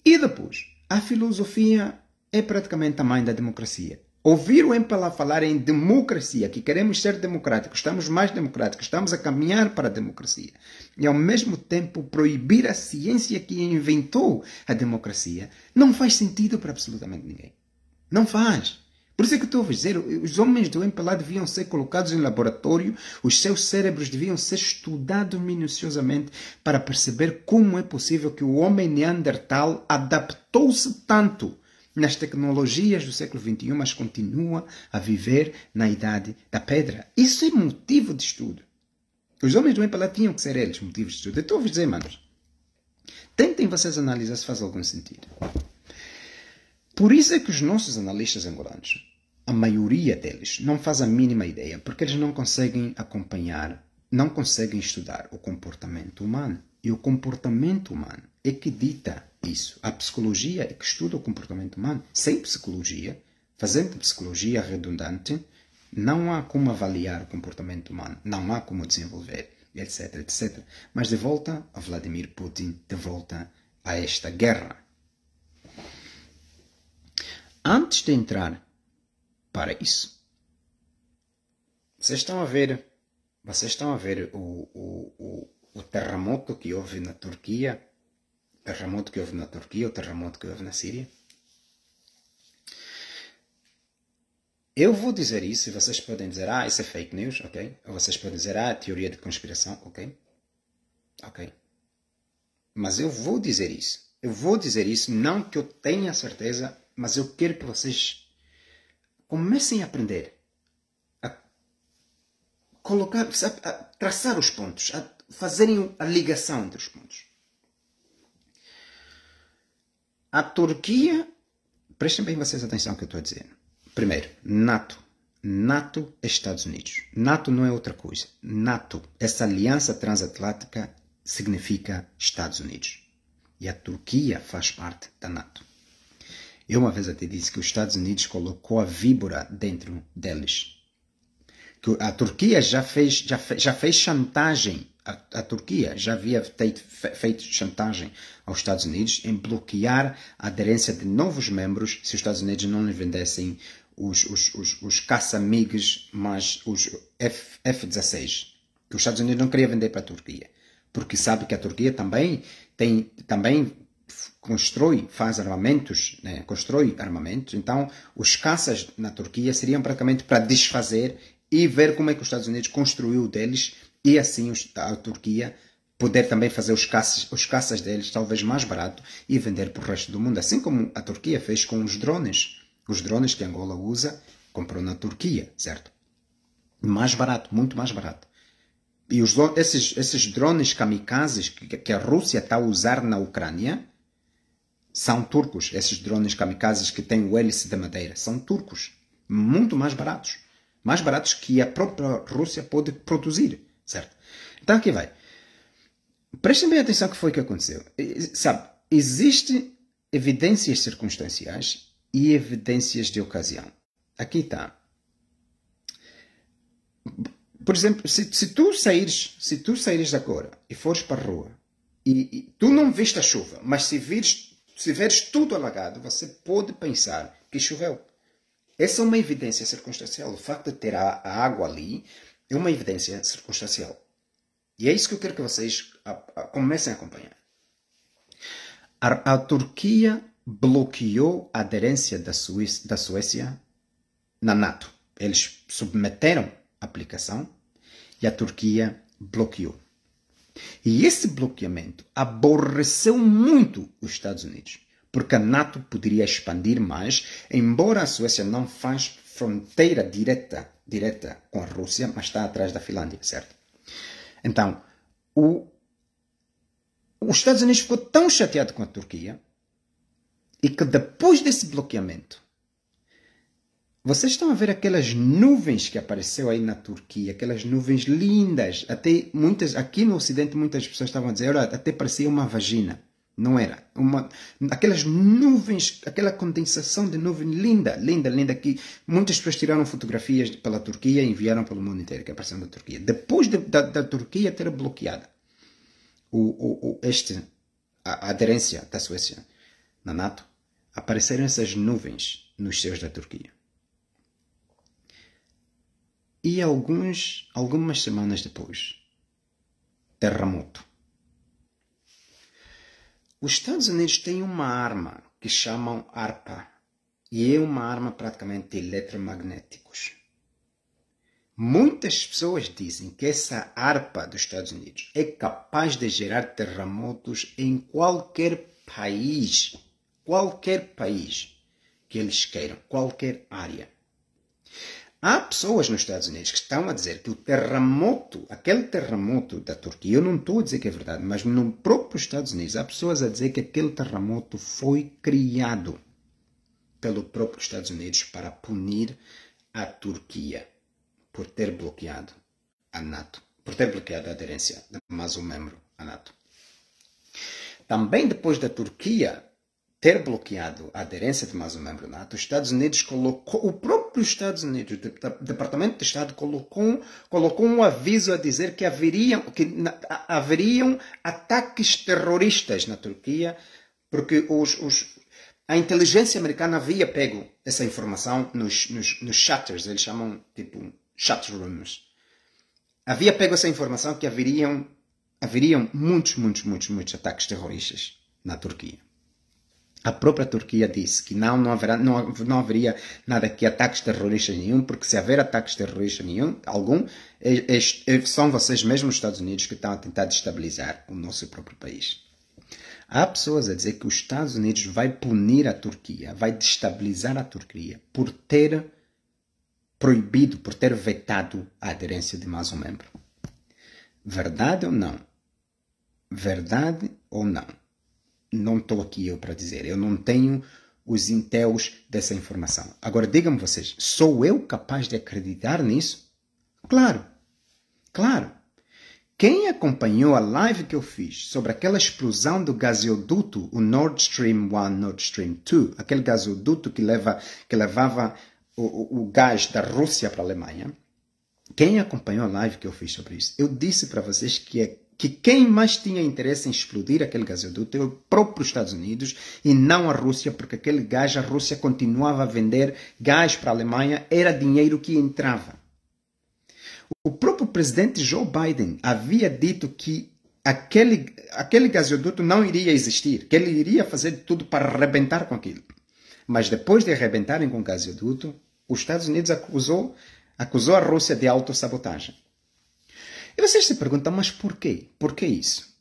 [SPEAKER 1] E depois, a filosofia é praticamente a mãe da democracia. Ouvir o MPLA falar em democracia, que queremos ser democráticos, estamos mais democráticos, estamos a caminhar para a democracia, e ao mesmo tempo proibir a ciência que inventou a democracia, não faz sentido para absolutamente ninguém. Não faz. Por isso é que estou a dizer, os homens do MPLA deviam ser colocados em laboratório, os seus cérebros deviam ser estudados minuciosamente para perceber como é possível que o homem neandertal adaptou-se tanto nas tecnologias do século XXI, mas continua a viver na Idade da Pedra. Isso é motivo de estudo. Os homens do MPLA tinham que ser eles motivos de estudo. Eu estou a dizer, manos, tentem vocês analisar se faz algum sentido. Por isso é que os nossos analistas angolanos, a maioria deles, não faz a mínima ideia, porque eles não conseguem acompanhar, não conseguem estudar o comportamento humano. E o comportamento humano é que dita isso. A psicologia é que estuda o comportamento humano. Sem psicologia, fazendo psicologia redundante, não há como avaliar o comportamento humano, não há como desenvolver, etc, etc. Mas de volta a Vladimir Putin, de volta a esta guerra. Antes de entrar para isso, vocês estão a ver o terremoto que houve na Turquia, o terremoto que houve na Síria. Eu vou dizer isso e vocês podem dizer, isso é fake news, ok? Ou vocês podem dizer, teoria de conspiração, ok? Ok. Mas eu vou dizer isso. Eu vou dizer isso, não que eu tenha certeza, mas eu quero que vocês comecem a aprender a colocar, a traçar os pontos, a fazerem a ligação entre os pontos. A Turquia, prestem bem vocês atenção ao que eu estou a dizer. Primeiro, NATO. NATO é Estados Unidos. NATO não é outra coisa. NATO, essa aliança transatlântica, significa Estados Unidos. E a Turquia faz parte da NATO. Eu uma vez até disse que os Estados Unidos colocou a víbora dentro deles. que a Turquia já fez chantagem. A Turquia já havia feito chantagem aos Estados Unidos em bloquear a aderência de novos membros se os Estados Unidos não lhe vendessem os caça-MiGs, mas os F-16, que os Estados Unidos não queriam vender para a Turquia, porque sabe que a Turquia também faz armamentos, né? Constrói armamentos. Então, os caças na Turquia seriam praticamente para desfazer e ver como é que os Estados Unidos construiu deles e assim a Turquia poder também fazer os caças deles talvez mais barato e vender para o resto do mundo. Assim como a Turquia fez com os drones. Os drones que Angola usa, comprou na Turquia, certo? Mais barato, muito mais barato. E esses drones kamikazes que a Rússia está a usar na Ucrânia são turcos. Esses drones kamikazes que têm o hélice de madeira são turcos. Muito mais baratos. Mais baratos que a própria Rússia pode produzir, certo? Então aqui vai. Prestem bem atenção no que foi que aconteceu. Sabe, existem evidências circunstanciais e evidências de ocasião. Aqui está. Por exemplo, se tu saíres agora e fores para a rua e tu não viste a chuva, mas se veres tudo alagado, você pode pensar que choveu. Essa é uma evidência circunstancial. O facto de ter a água ali é uma evidência circunstancial. E é isso que eu quero que vocês comecem a acompanhar. A Turquia bloqueou a aderência da Suécia na NATO. Eles submeteram a aplicação e a Turquia bloqueou. E esse bloqueamento aborreceu muito os Estados Unidos, porque a NATO poderia expandir mais, embora a Suécia não faz fronteira direta com a Rússia, mas está atrás da Finlândia, certo? Então, os Estados Unidos ficou tão chateado com a Turquia e que depois desse bloqueamento, vocês estão a ver aquelas nuvens que apareceu aí na Turquia, aquelas nuvens lindas, até aqui no Ocidente muitas pessoas estavam a dizer, olha, até parecia uma vagina. Não era. Aquelas nuvens, aquela condensação de nuvem linda, que muitas pessoas tiraram fotografias pela Turquia e enviaram pelo mundo inteiro, que apareceu na Turquia. Depois da Turquia ter bloqueado a aderência da Suécia na NATO, apareceram essas nuvens nos céus da Turquia. E algumas semanas depois, terremoto. Os Estados Unidos têm uma arma que chamam ARPA. E é uma arma praticamente de eletromagnéticos. Muitas pessoas dizem que essa ARPA dos Estados Unidos é capaz de gerar terremotos em qualquer país que eles queiram, qualquer área. Há pessoas nos Estados Unidos que estão a dizer que aquele terremoto da Turquia, eu não estou a dizer que é verdade, mas no próprio Estados Unidos há pessoas a dizer que aquele terremoto foi criado pelo próprio Estados Unidos para punir a Turquia por ter bloqueado a NATO, por ter bloqueado a aderência de mais um membro à NATO. Também depois da Turquia ter bloqueado a aderência de mais um membro da NATO, os Estados Unidos o próprio Estados Unidos, o Departamento de Estado colocou um aviso a dizer que haveriam ataques terroristas na Turquia, porque a inteligência americana havia pego essa informação nos chatters, eles chamam tipo chat rooms. Havia pego essa informação que haveriam muitos ataques terroristas na Turquia. A própria Turquia disse que não haveria nada que ataques terroristas nenhum, porque se haver ataques terroristas algum, são vocês mesmos, os Estados Unidos, que estão a tentar destabilizar o nosso próprio país. Há pessoas a dizer que os Estados Unidos vai punir a Turquia, vai destabilizar a Turquia por ter proibido, por ter vetado a aderência de mais um membro. Verdade ou não? Verdade ou não? Não estou aqui eu para dizer. Eu não tenho os intéus dessa informação. Agora, digam-me vocês, sou eu capaz de acreditar nisso? Claro. Quem acompanhou a live que eu fiz sobre aquela explosão do gasoduto, o Nord Stream 1, Nord Stream 2, aquele gasoduto que levava o gás da Rússia para a Alemanha, Quem acompanhou a live que eu fiz sobre isso, eu disse para vocês que quem mais tinha interesse em explodir aquele gasoduto é o próprio Estados Unidos e não a Rússia, porque aquele gás, a Rússia continuava a vender gás para a Alemanha, era dinheiro que entrava. O próprio presidente Joe Biden havia dito que aquele gasoduto não iria existir, que ele iria fazer de tudo para arrebentar com aquilo. Mas depois de arrebentarem com o gasoduto, os Estados Unidos acusou a Rússia de autossabotagem. E vocês se perguntam, mas por quê? Por que isso?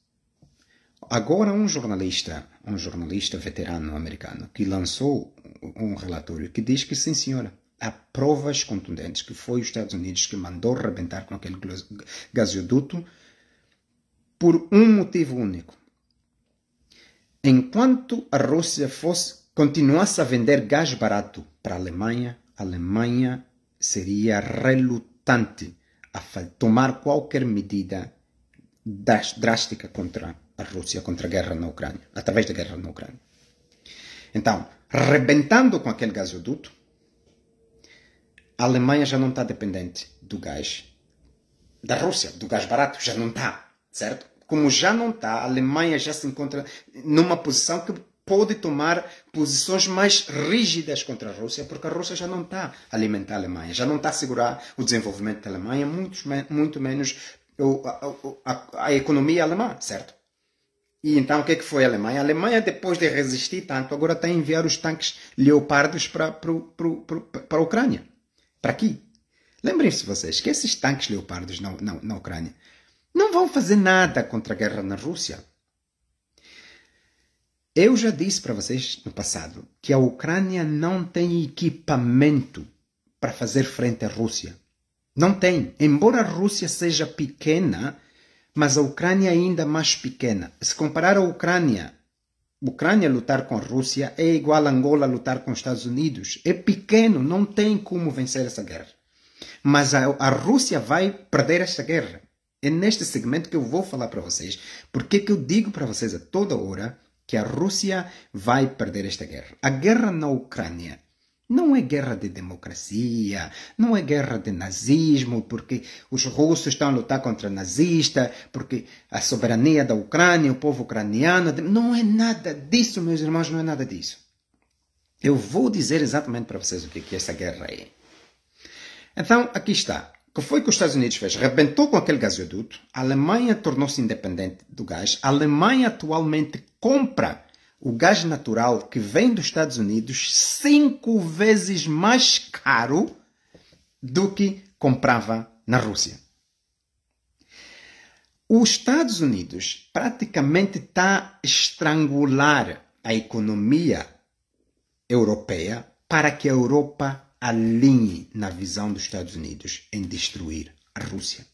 [SPEAKER 1] Agora um jornalista veterano americano, que lançou um relatório que diz que, sim senhora, há provas contundentes que foi os Estados Unidos que mandou arrebentar com aquele gasoduto por um motivo único. Enquanto a Rússia continuasse a vender gás barato para a Alemanha seria relutante a tomar qualquer medida drástica contra a Rússia, contra a guerra na Ucrânia, através da guerra na Ucrânia. Então, rebentando com aquele gasoduto, a Alemanha já não está dependente do gás da Rússia, do gás barato, já não está, certo? Como já não está, a Alemanha já se encontra numa posição que pode tomar posições mais rígidas contra a Rússia, porque a Rússia já não está a alimentar a Alemanha, já não está a segurar o desenvolvimento da Alemanha, muito menos a economia alemã, certo? E então o que foi a Alemanha? A Alemanha, depois de resistir tanto, agora está a enviar os tanques Leopardos para a Ucrânia. Para aqui. Lembrem-se vocês que esses tanques Leopardos na Ucrânia não vão fazer nada contra a guerra na Rússia. Eu já disse para vocês no passado que a Ucrânia não tem equipamento para fazer frente à Rússia. Não tem. Embora a Rússia seja pequena, mas a Ucrânia é ainda mais pequena. Se comparar a Ucrânia lutar com a Rússia é igual a Angola lutar com os Estados Unidos. É pequeno, não tem como vencer essa guerra. Mas a Rússia vai perder esta guerra. É neste segmento que eu vou falar para vocês. Porque que eu digo para vocês a toda hora que a Rússia vai perder esta guerra. A guerra na Ucrânia não é guerra de democracia, não é guerra de nazismo, porque os russos estão a lutar contra nazista, porque a soberania da Ucrânia, o povo ucraniano, não é nada disso, meus irmãos, não é nada disso. Eu vou dizer exatamente para vocês o que essa guerra é. Então, aqui está. O que foi que os Estados Unidos fez? Rebentou com aquele gasoduto, a Alemanha tornou-se independente do gás, a Alemanha atualmente compra o gás natural que vem dos Estados Unidos 5 vezes mais caro do que comprava na Rússia. Os Estados Unidos praticamente está a estrangular a economia europeia para que a Europa alinhe na visão dos Estados Unidos em destruir a Rússia.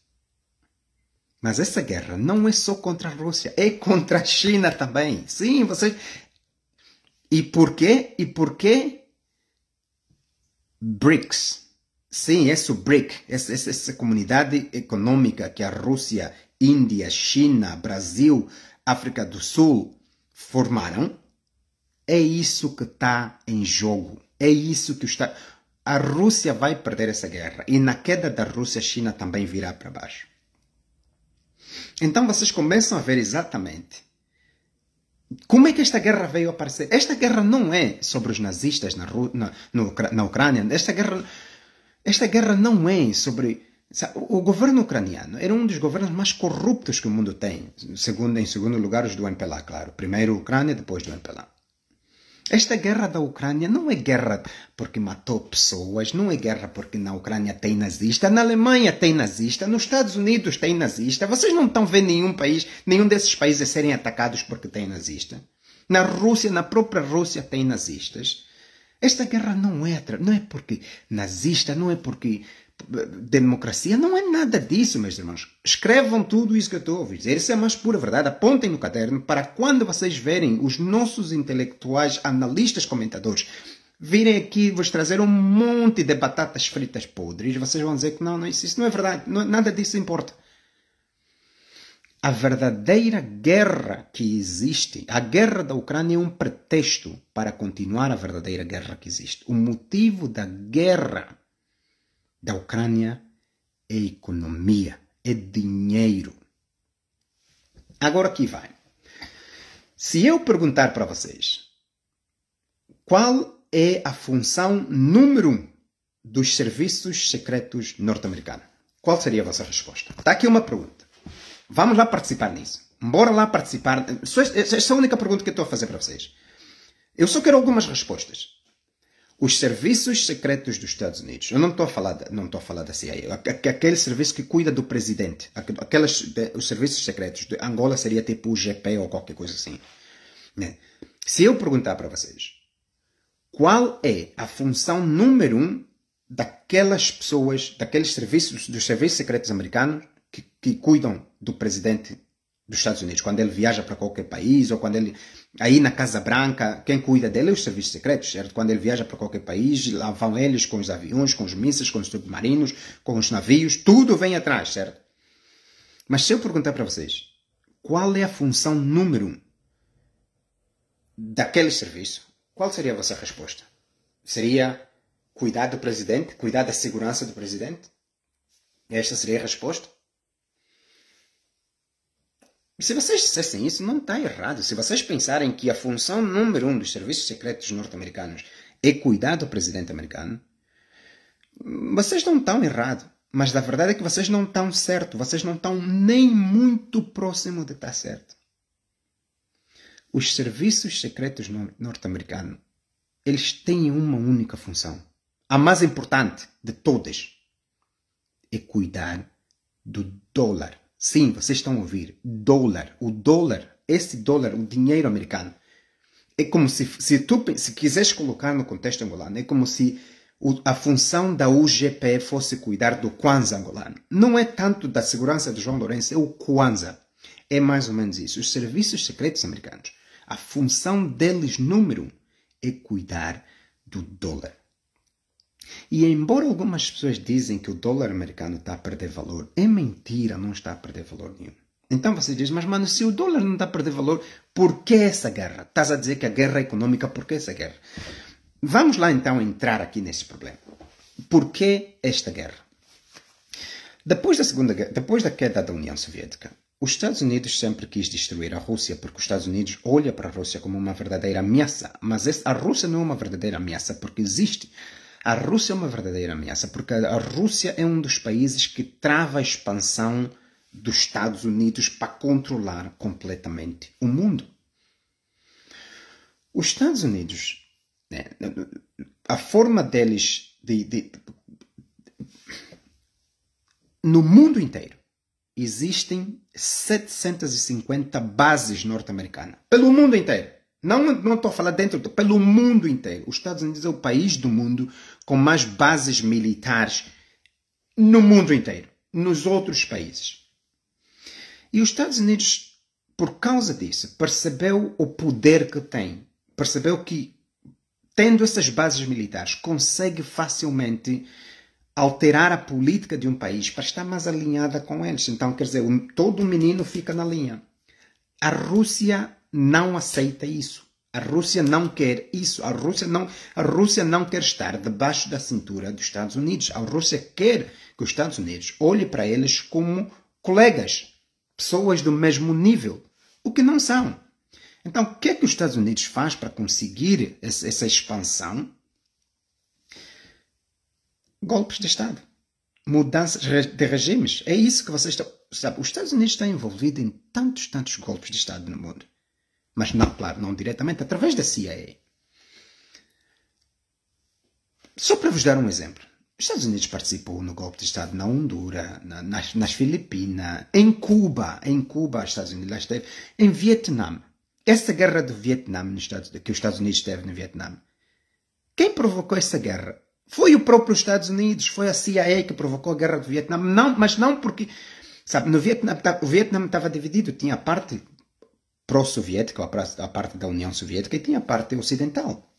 [SPEAKER 1] Mas essa guerra não é só contra a Rússia, é contra a China também. Sim, vocês... E por quê? BRICS. Sim, esse BRIC, essa comunidade econômica que a Rússia, Índia, China, Brasil, África do Sul formaram, é isso que está em jogo. É isso que está... A Rússia vai perder essa guerra. E na queda da Rússia, a China também virá para baixo. Então vocês começam a ver exatamente como é que esta guerra veio aparecer. Esta guerra não é sobre os nazistas na Ucrânia. Esta guerra não é sobre... O governo ucraniano era um dos governos mais corruptos que o mundo tem. Em segundo lugar, os do MPLA, claro. Primeiro a Ucrânia, depois do MPLA. Esta guerra da Ucrânia não é guerra porque matou pessoas, não é guerra porque na Ucrânia tem nazista, na Alemanha tem nazista, nos Estados Unidos tem nazista. Vocês não estão vendo nenhum desses países serem atacados porque tem nazista. Na Rússia, na própria Rússia tem nazistas. Esta guerra não é porque nazista, não é porque democracia, não é nada disso, meus irmãos. Escrevam tudo isso que eu estou a ouvir dizer. Isso é a mais pura verdade. Apontem no caderno para quando vocês verem os nossos intelectuais, analistas, comentadores virem aqui vos trazer um monte de batatas fritas podres. Vocês vão dizer que não, isso não é verdade. Nada disso importa. A verdadeira guerra que existe, a guerra da Ucrânia é um pretexto para continuar a verdadeira guerra que existe. O motivo da guerra da Ucrânia é economia, é dinheiro. Agora aqui vai. Se eu perguntar para vocês qual é a função número 1 dos serviços secretos norte-americanos, qual seria a vossa resposta? Está aqui uma pergunta. Vamos lá participar nisso. Bora lá participar. Essa é a única pergunta que eu estou a fazer para vocês. Eu só quero algumas respostas. Os serviços secretos dos Estados Unidos. Eu não estou a falar da CIA. Aquele serviço que cuida do presidente. Os serviços secretos de Angola seria tipo o GP ou qualquer coisa assim. Né? Se eu perguntar para vocês qual é a função número 1 daquelas pessoas, dos serviços secretos americanos que cuidam do presidente dos Estados Unidos, quando ele viaja para qualquer país, ou quando ele, aí na Casa Branca, quem cuida dele é os serviços secretos, certo? Quando ele viaja para qualquer país, lá vão eles com os aviões, com os mísseis, com os submarinos, com os navios, tudo vem atrás, certo? Mas se eu perguntar para vocês, qual é a função número 1 daquele serviço, qual seria a vossa resposta? Seria cuidar do presidente, cuidar da segurança do presidente? Esta seria a resposta? Se vocês dissessem isso, não está errado. Se vocês pensarem que a função número 1 dos serviços secretos norte-americanos é cuidar do presidente americano, vocês não estão errados. Mas a verdade é que vocês não estão certo. Vocês não estão nem muito próximo de estar certo. Os serviços secretos norte-americanos, eles têm uma única função. A mais importante de todas é cuidar do dólar. Sim, vocês estão a ouvir. Dólar. O dólar, esse dólar, o dinheiro americano, é como se quiseres colocar no contexto angolano, é como se a função da UGP fosse cuidar do Kwanza angolano. Não é tanto da segurança de João Lourenço, é o Kwanza. É mais ou menos isso. Os serviços secretos americanos, a função deles, número 1, é cuidar do dólar. E embora algumas pessoas dizem que o dólar americano está a perder valor, é mentira, não está a perder valor nenhum. Então você diz, mas mano, se o dólar não está a perder valor, por que essa guerra? Estás a dizer que a guerra é econômica, por que essa guerra? Vamos lá então entrar aqui nesse problema. Por que esta guerra? Depois da queda da União Soviética, os Estados Unidos sempre quis destruir a Rússia, porque os Estados Unidos olham para a Rússia como uma verdadeira ameaça. Mas a Rússia não é uma verdadeira ameaça, porque existe. A Rússia é uma verdadeira ameaça, porque a Rússia é um dos países que trava a expansão dos Estados Unidos para controlar completamente o mundo. Os Estados Unidos, né, a forma deles no mundo inteiro, existem 750 bases norte-americanas. Pelo mundo inteiro. Não estou a falar pelo mundo inteiro. Os Estados Unidos é o país do mundo com mais bases militares no mundo inteiro, nos outros países. E os Estados Unidos, por causa disso, percebeu o poder que tem. Percebeu que, tendo essas bases militares, consegue facilmente alterar a política de um país para estar mais alinhada com eles. Então, quer dizer, todo menino fica na linha. A Rússia não aceita isso. A Rússia não quer isso. A Rússia não quer estar debaixo da cintura dos Estados Unidos. A Rússia quer que os Estados Unidos olhem para eles como colegas, pessoas do mesmo nível, o que não são. Então, o que é que os Estados Unidos faz para conseguir essa expansão? Golpes de Estado. Mudanças de regimes. É isso que vocês estão... Sabe, os Estados Unidos estão envolvidos em tantos golpes de Estado no mundo. Mas não, claro, não diretamente, através da CIA. Só para vos dar um exemplo. Os Estados Unidos participou no golpe de Estado na Honduras, nas Filipinas, em Cuba, os Estados Unidos lá esteve, em Vietnã. Essa guerra do Vietnã, que os Estados Unidos teve no Vietnã, quem provocou essa guerra? Foi o próprio Estados Unidos, foi a CIA que provocou a guerra do Vietnã, mas não porque, sabe, o Vietnã estava dividido, tinha a parte pró-soviética, a parte da União Soviética, e tinha a parte ocidental.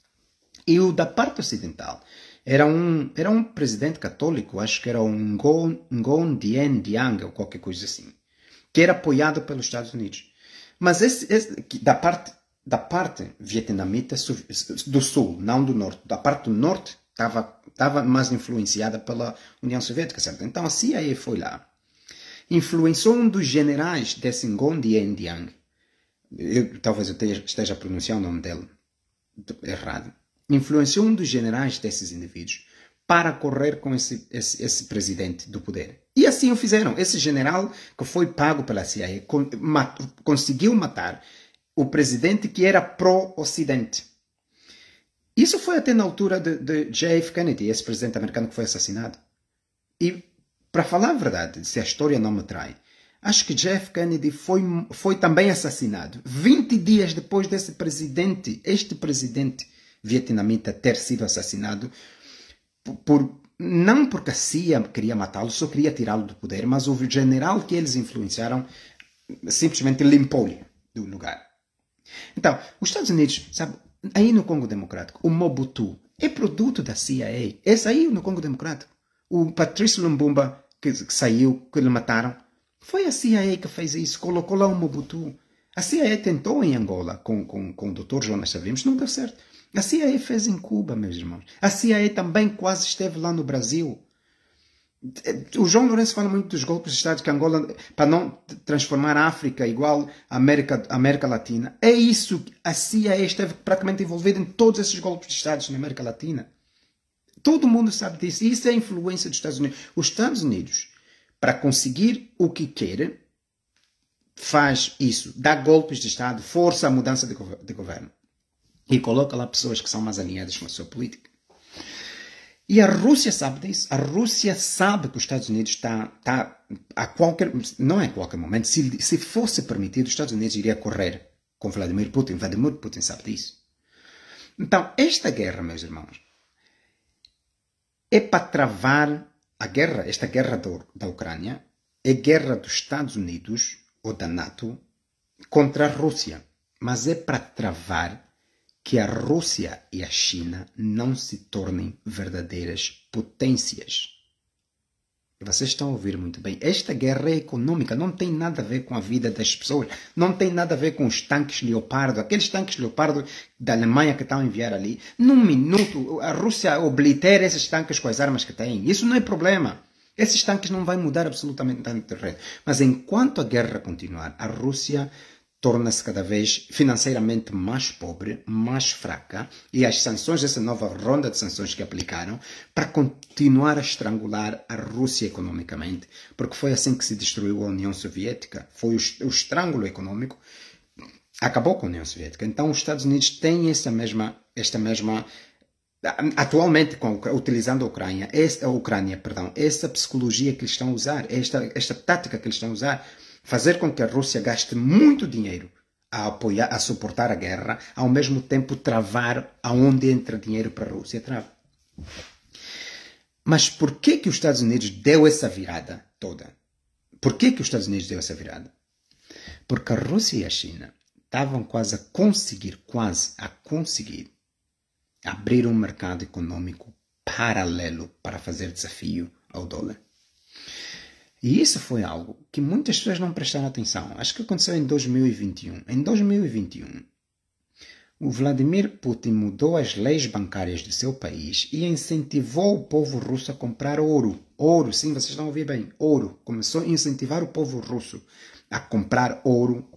[SPEAKER 1] E o da parte ocidental era um presidente católico, acho que era um Ngoc Dien Diang, ou qualquer coisa assim, que era apoiado pelos Estados Unidos. Mas da parte vietnamita do sul, não do norte, da parte do norte, estava estava mais influenciada pela União Soviética, certo? Então a CIA foi lá, influenciou um dos generais desse Ngozi Ndiaye, talvez eu esteja a pronunciar o nome dele errado, influenciou um dos generais desses indivíduos para correr com esse presidente do poder. E assim o fizeram. Esse general que foi pago pela CIA conseguiu matar o presidente que era pró-Ocidente. Isso foi até na altura de J.F. Kennedy, esse presidente americano que foi assassinado. E, para falar a verdade, se a história não me trai, acho que J.F. Kennedy foi também assassinado 20 dias depois desse presidente, este presidente vietnamita ter sido assassinado, não porque a CIA queria matá-lo, só queria tirá-lo do poder, mas o general que eles influenciaram simplesmente limpou-lhe do lugar. Então, os Estados Unidos, sabe, aí no Congo Democrático, o Mobutu é produto da CIA. É saiu no Congo Democrático. O Patrice Lumumba, que saiu, que lhe mataram, foi a CIA que fez isso, colocou lá o Mobutu. A CIA tentou em Angola com o Dr. Jonas Savimbi, não deu certo. A CIA fez em Cuba, meus irmãos. A CIA também quase esteve lá no Brasil. O João Lourenço fala muito dos golpes de Estado que Angola, para não transformar a África igual a América Latina. É isso. A CIA esteve praticamente envolvida em todos esses golpes de Estado na América Latina. Todo mundo sabe disso. Isso é a influência dos Estados Unidos. Os Estados Unidos, para conseguir o que quer, faz isso. Dá golpes de Estado, força a mudança de governo. E coloca lá pessoas que são mais alinhadas com a sua política. E a Rússia sabe disso. A Rússia sabe que os Estados Unidos está a qualquer... Não é a qualquer momento. Se fosse permitido, os Estados Unidos iriam correr com Vladimir Putin. Vladimir Putin sabe disso. Então, esta guerra, meus irmãos, é para travar a guerra. Esta guerra da Ucrânia é guerra dos Estados Unidos ou da NATO contra a Rússia. Mas é para travar que a Rússia e a China não se tornem verdadeiras potências. Vocês estão a ouvir muito bem. Esta guerra é econômica, não tem nada a ver com a vida das pessoas, não tem nada a ver com os tanques Leopardo, aqueles tanques Leopardo da Alemanha que estão a enviar ali. Num minuto, a Rússia oblitera esses tanques com as armas que têm. Isso não é problema. Esses tanques não vão mudar absolutamente nada de terreno. Mas enquanto a guerra continuar, a Rússia torna-se cada vez financeiramente mais pobre, mais fraca, e as sanções, essa nova ronda de sanções que aplicaram, para continuar a estrangular a Rússia economicamente, porque foi assim que se destruiu a União Soviética, foi o estrângulo econômico, acabou com a União Soviética. Então os Estados Unidos têm esta mesma atualmente, utilizando a Ucrânia, essa psicologia que eles estão a usar, esta tática que eles estão a usar, fazer com que a Rússia gaste muito dinheiro a apoiar, a suportar a guerra, ao mesmo tempo travar aonde entra dinheiro para a Rússia, trava. Mas por que os Estados Unidos deu essa virada toda? Por que os Estados Unidos deu essa virada? Porque a Rússia e a China estavam quase a conseguir abrir um mercado econômico paralelo para fazer desafio ao dólar. E isso foi algo que muitas pessoas não prestaram atenção. Acho que aconteceu em 2021. Em 2021, o Vladimir Putin mudou as leis bancárias do seu país e incentivou o povo russo a comprar ouro. Ouro, sim, vocês estão a ouvir bem. Ouro. Começou a incentivar o povo russo a comprar ouro.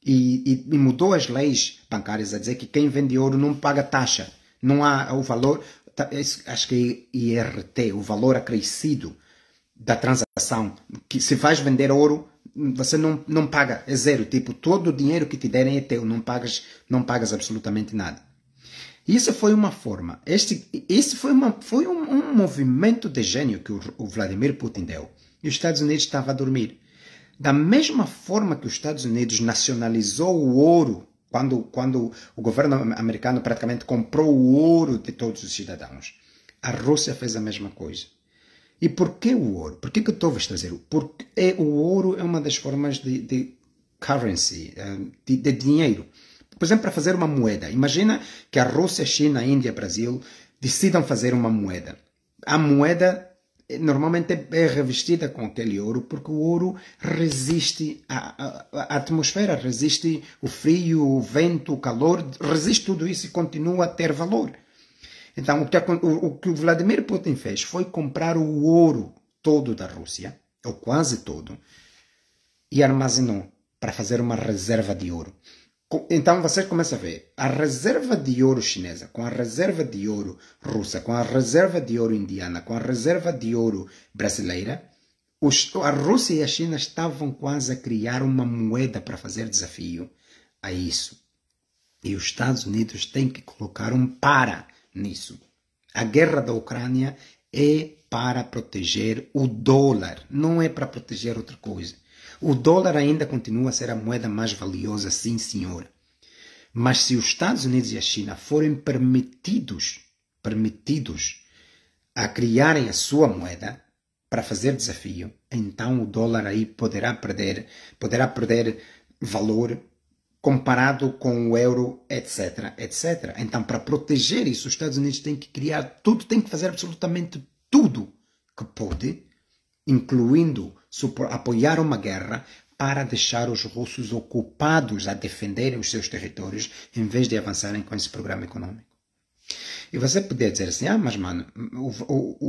[SPEAKER 1] E mudou as leis bancárias a dizer que quem vende ouro não paga taxa. Não há o valor, acho que é IRT, o valor acrescido da transação, que se vais vender ouro, você não paga, é zero, tipo, todo o dinheiro que te derem é teu, não pagas absolutamente nada. Isso foi uma forma, isso foi um movimento de gênio que o Vladimir Putin deu, e os Estados Unidos estavam a dormir. Da mesma forma que os Estados Unidos nacionalizou o ouro, quando o governo americano praticamente comprou o ouro de todos os cidadãos, a Rússia fez a mesma coisa. E por que o ouro? Por que eu estou a trazer? Porque o ouro é uma das formas de currency, de dinheiro. Por exemplo, para fazer uma moeda. Imagina que a Rússia, a China, a Índia, Brasil decidam fazer uma moeda. A moeda normalmente é revestida com aquele ouro, porque o ouro resiste à atmosfera, resiste o frio, o vento, o calor, resiste tudo isso e continua a ter valor. Então, o que o Vladimir Putin fez foi comprar o ouro todo da Rússia, ou quase todo, e armazenou para fazer uma reserva de ouro. Então você começa a ver a reserva de ouro chinesa, com a reserva de ouro russa, com a reserva de ouro indiana, com a reserva de ouro brasileira. A Rússia e a China estavam quase a criar uma moeda para fazer desafio a isso. E os Estados Unidos têm que colocar um para nisso. A guerra da Ucrânia é para proteger o dólar, não é para proteger outra coisa. O dólar ainda continua a ser a moeda mais valiosa, sim senhor. Mas se os Estados Unidos e a China forem permitidos a criarem a sua moeda para fazer desafio, então o dólar aí poderá perder valor comparado com o euro, etc, etc. Então, para proteger isso, os Estados Unidos têm que criar tudo, têm que fazer absolutamente tudo que pode, incluindo apoiar uma guerra para deixar os russos ocupados a defenderem os seus territórios em vez de avançarem com esse programa econômico. E você poderia dizer assim, mas mano,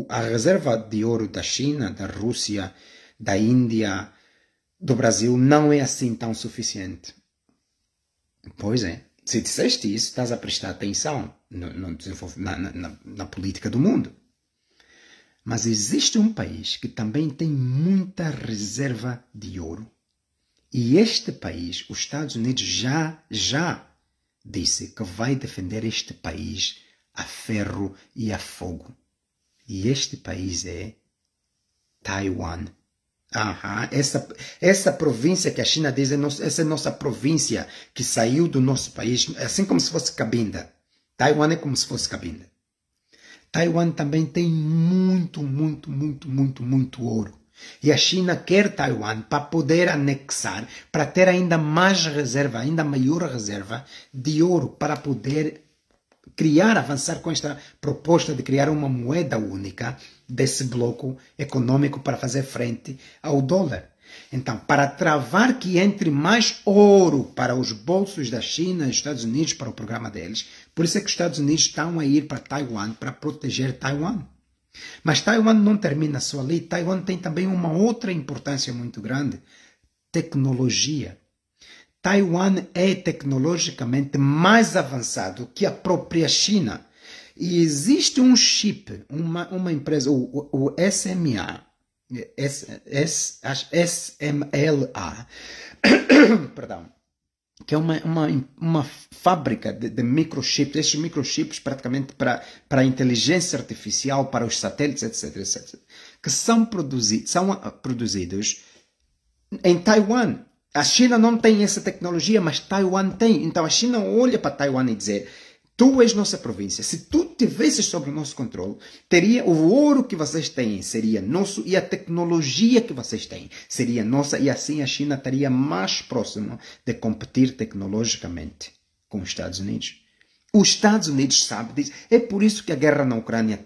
[SPEAKER 1] a reserva de ouro da China, da Rússia, da Índia, do Brasil não é assim tão suficiente. Pois é. Se disseste isso, estás a prestar atenção na política do mundo. Mas existe um país que também tem muita reserva de ouro. E este país, os Estados Unidos já disse que vai defender este país a ferro e a fogo. E este país é Taiwan. Essa província que a China diz, essa é nossa província que saiu do nosso país, assim como se fosse Cabinda. Taiwan é como se fosse Cabinda. Taiwan também tem muito ouro. E a China quer Taiwan para poder anexar, para ter ainda mais reserva, ainda maior reserva de ouro, para poder avançar com esta proposta de criar uma moeda única desse bloco econômico para fazer frente ao dólar. Então, para travar que entre mais ouro para os bolsos da China e dos Estados Unidos para o programa deles, por isso é que os Estados Unidos estão a ir para Taiwan para proteger Taiwan. Mas Taiwan não termina só ali. Taiwan tem também uma outra importância muito grande: tecnologia. Taiwan é tecnologicamente mais avançado que a própria China. E existe um chip, uma empresa, o SMA, SMLA, perdão, que é uma fábrica de microchips, esses microchips praticamente para a inteligência artificial, para os satélites, etc, que são produzidos em Taiwan. A China não tem essa tecnologia, mas Taiwan tem. Então a China olha para Taiwan e diz: tu és nossa província. Se tu tivesses sob o nosso controle, teria o ouro que vocês têm seria nosso e a tecnologia que vocês têm seria nossa, e assim a China estaria mais próxima de competir tecnologicamente com os Estados Unidos. Os Estados Unidos sabem disso. É por isso que a guerra na Ucrânia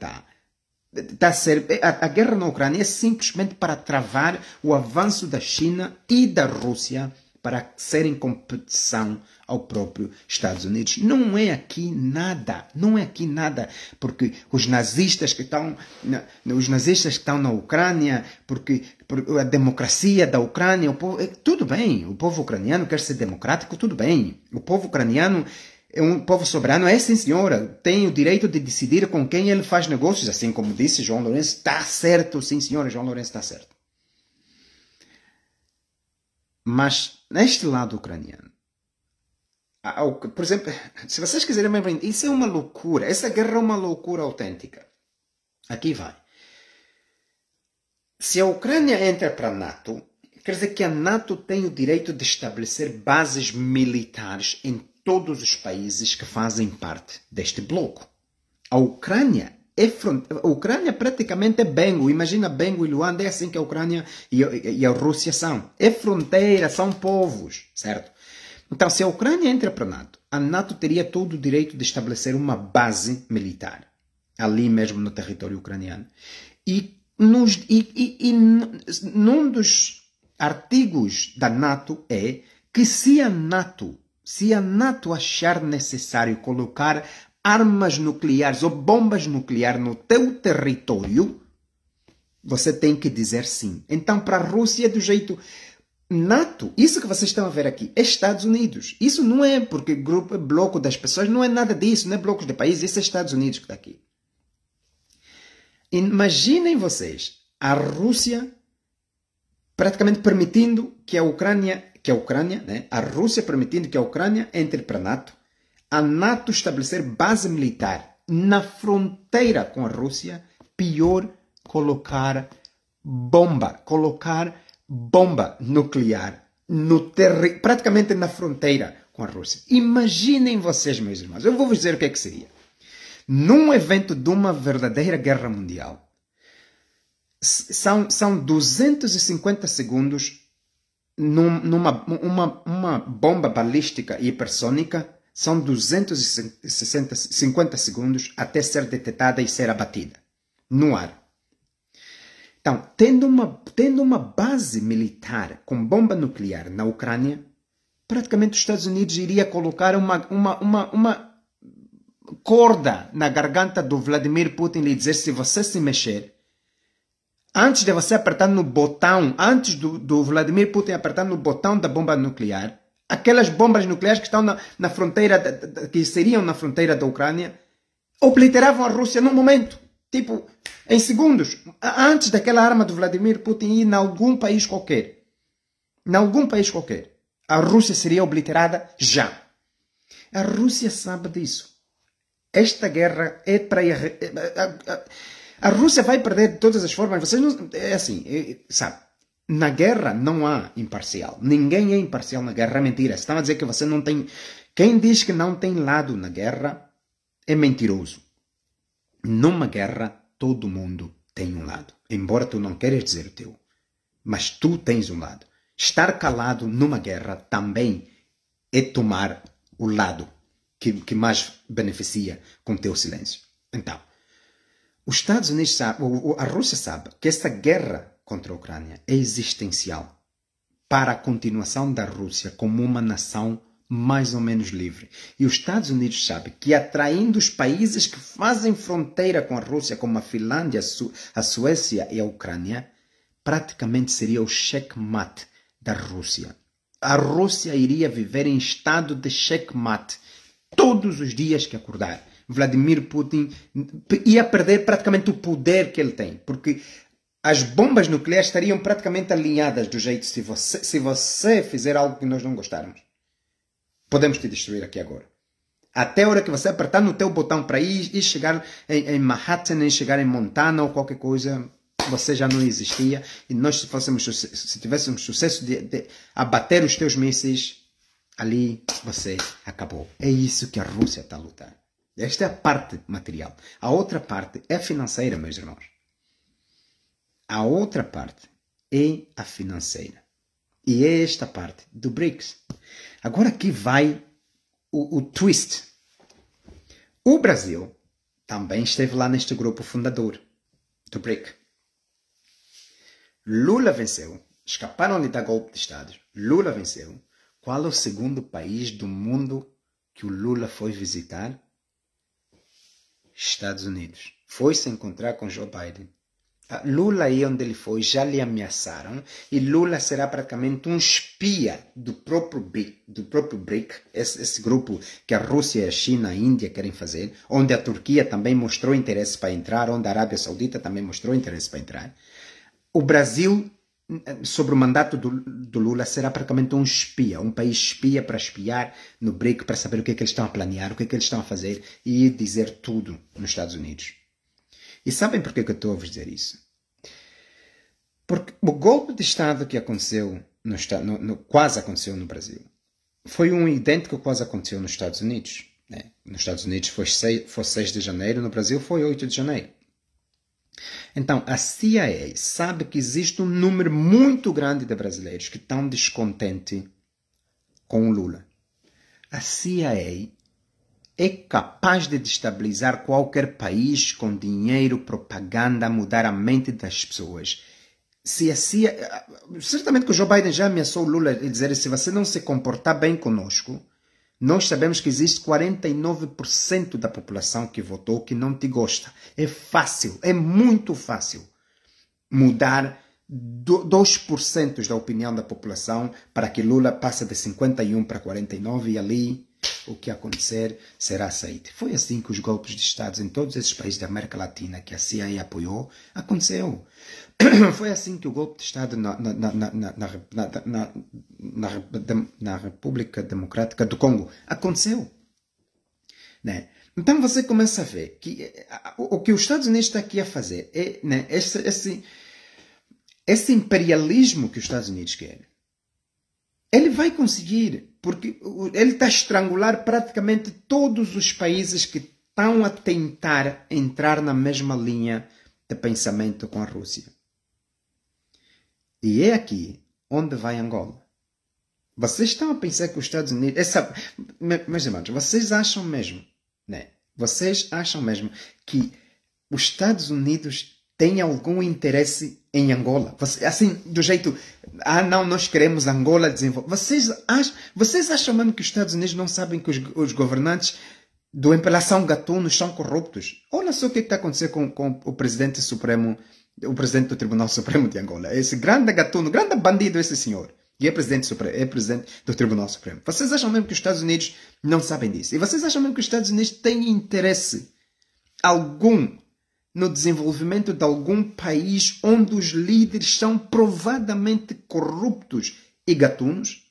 [SPEAKER 1] a guerra na Ucrânia é simplesmente para travar o avanço da China e da Rússia para serem competição ao próprio Estados Unidos. Não é aqui nada, porque os nazistas que estão na Ucrânia, porque a democracia da Ucrânia, tudo bem, o povo ucraniano quer ser democrático, tudo bem. O povo ucraniano é um povo soberano, sim senhora, tem o direito de decidir com quem ele faz negócios, assim como disse João Lourenço, está certo, sim senhora, João Lourenço está certo. Mas, neste lado ucraniano, por exemplo, se vocês quiserem me ver, isso é uma loucura, essa guerra é uma loucura autêntica. Aqui vai. Se a Ucrânia entra para a NATO, quer dizer que a NATO tem o direito de estabelecer bases militares em todos os países que fazem parte deste bloco. A Ucrânia praticamente é Bengo. Imagina Bengo e Luanda, é assim que a Ucrânia e a Rússia são. É fronteira, são povos, certo? Então, se a Ucrânia entra para a NATO teria todo o direito de estabelecer uma base militar ali mesmo no território ucraniano. E num dos artigos da NATO é que se a NATO achar necessário colocar armas nucleares ou bombas nucleares no teu território, você tem que dizer sim. Então, para a Rússia, do jeito NATO, isso que vocês estão a ver aqui, é Estados Unidos. Isso não é porque grupo, bloco das pessoas, não é nada disso, não é blocos de países, isso é Estados Unidos que está aqui. Imaginem vocês, a Rússia praticamente permitindo que a Ucrânia, né? A Rússia permitindo que a Ucrânia entre para a NATO estabelecer base militar na fronteira com a Rússia, pior, colocar bomba nuclear praticamente na fronteira com a Rússia. Imaginem vocês, meus irmãos, eu vou vos dizer o que seria. Num evento de uma verdadeira guerra mundial, são 250 segundos uma bomba balística hipersônica, são 250 segundos até ser detectada e ser abatida no ar. Então, tendo uma base militar com bomba nuclear na Ucrânia, praticamente os Estados Unidos iria colocar uma corda na garganta do Vladimir Putin e lhe dizer: se você se mexer, antes de você apertar no botão, antes do Vladimir Putin apertar no botão da bomba nuclear, aquelas bombas nucleares que estão na fronteira, que seriam na fronteira da Ucrânia, obliteravam a Rússia num momento. Tipo, em segundos, antes daquela arma do Vladimir Putin ir em algum país qualquer. Em algum país qualquer. A Rússia seria obliterada já. A Rússia sabe disso. Esta guerra é para... A Rússia vai perder de todas as formas. Vocês não... É assim, sabe? Na guerra não há imparcial. Ninguém é imparcial na guerra. É mentira. Estão a dizer que você não tem... Quem diz que não tem lado na guerra é mentiroso. Numa guerra, todo mundo tem um lado. Embora tu não queiras dizer o teu. Mas tu tens um lado. Estar calado numa guerra também é tomar o lado que mais beneficia com o teu silêncio. Então, os Estados Unidos sabem, a Rússia sabe que essa guerra contra a Ucrânia é existencial para a continuação da Rússia como uma nação mais ou menos livre. E os Estados Unidos sabem que atraindo os países que fazem fronteira com a Rússia, como a Finlândia, a Suécia e a Ucrânia, praticamente seria o checkmate da Rússia. A Rússia iria viver em estado de checkmate todos os dias que acordar. Vladimir Putin ia perder praticamente o poder que ele tem, porque as bombas nucleares estariam praticamente alinhadas do jeito se você fizer algo que nós não gostarmos. Podemos te destruir aqui agora. Até a hora que você apertar no teu botão para ir chegar em Manhattan, chegar em Montana ou qualquer coisa, você já não existia. E nós, se tivéssemos sucesso de abater os teus mísseis, ali você acabou. É isso que a Rússia está a lutar. Esta é a parte material. A outra parte é financeira, meus irmãos. A outra parte é a financeira. E é esta parte do BRICS. Agora aqui vai o twist. O Brasil também esteve lá neste grupo fundador do BRIC. Lula venceu. Escaparam de dar golpe de Estado. Lula venceu. Qual é o segundo país do mundo que o Lula foi visitar? Estados Unidos. Foi se encontrar com Joe Biden. Lula aí onde ele foi já lhe ameaçaram e Lula será praticamente um espia do próprio BRIC, esse grupo que a Rússia, a China, a Índia querem fazer, onde a Turquia também mostrou interesse para entrar, onde a Arábia Saudita também mostrou interesse para entrar. O Brasil, sob o mandato do Lula, será praticamente um espia, um país espia para espiar no BRIC, para saber o que é que eles estão a planear, o que é que eles estão a fazer e dizer tudo nos Estados Unidos. E sabem por que eu estou a vos dizer isso? Porque o golpe de Estado que aconteceu, quase aconteceu no Brasil, foi um idêntico que quase aconteceu nos Estados Unidos. Né? Nos Estados Unidos foi 6 de janeiro, no Brasil foi 8 de janeiro. Então, a CIA sabe que existe um número muito grande de brasileiros que estão descontentes com o Lula. A CIA é capaz de destabilizar qualquer país com dinheiro, propaganda, mudar a mente das pessoas. Certamente que o Joe Biden já ameaçou o Lula e dizer: se você não se comportar bem conosco, Nós sabemos que existe 49% da população que votou que não te gosta. É fácil, é muito fácil mudar 2% da opinião da população para que Lula passe de 51 para 49 e ali o que acontecer será aceito. Foi assim que os golpes de Estado em todos esses países da América Latina que a CIA apoiou, aconteceu. Foi assim que o golpe de Estado na República Democrática do Congo aconteceu. Né? Então você começa a ver que o que os Estados Unidos está aqui a fazer é, né, esse imperialismo que os Estados Unidos querem. Ele vai conseguir, porque ele está a estrangular praticamente todos os países que estão a tentar entrar na mesma linha de pensamento com a Rússia. E é aqui onde vai Angola. Vocês estão a pensar que os Estados Unidos... Meus irmãos, vocês acham mesmo, né? Vocês acham mesmo que os Estados Unidos têm algum interesse em Angola? Assim, do jeito... não, nós queremos Angola desenvolver. Vocês acham mesmo que os Estados Unidos não sabem que os governantes do Imperação Gatuno são corruptos? Olha só o que está acontecendo com o presidente supremo, o presidente do Tribunal Supremo de Angola. Esse grande gatuno, grande bandido esse senhor. E é presidente do Tribunal Supremo. Vocês acham mesmo que os Estados Unidos não sabem disso? E vocês acham mesmo que os Estados Unidos têm interesse algum no desenvolvimento de algum país onde os líderes são provadamente corruptos e gatunos?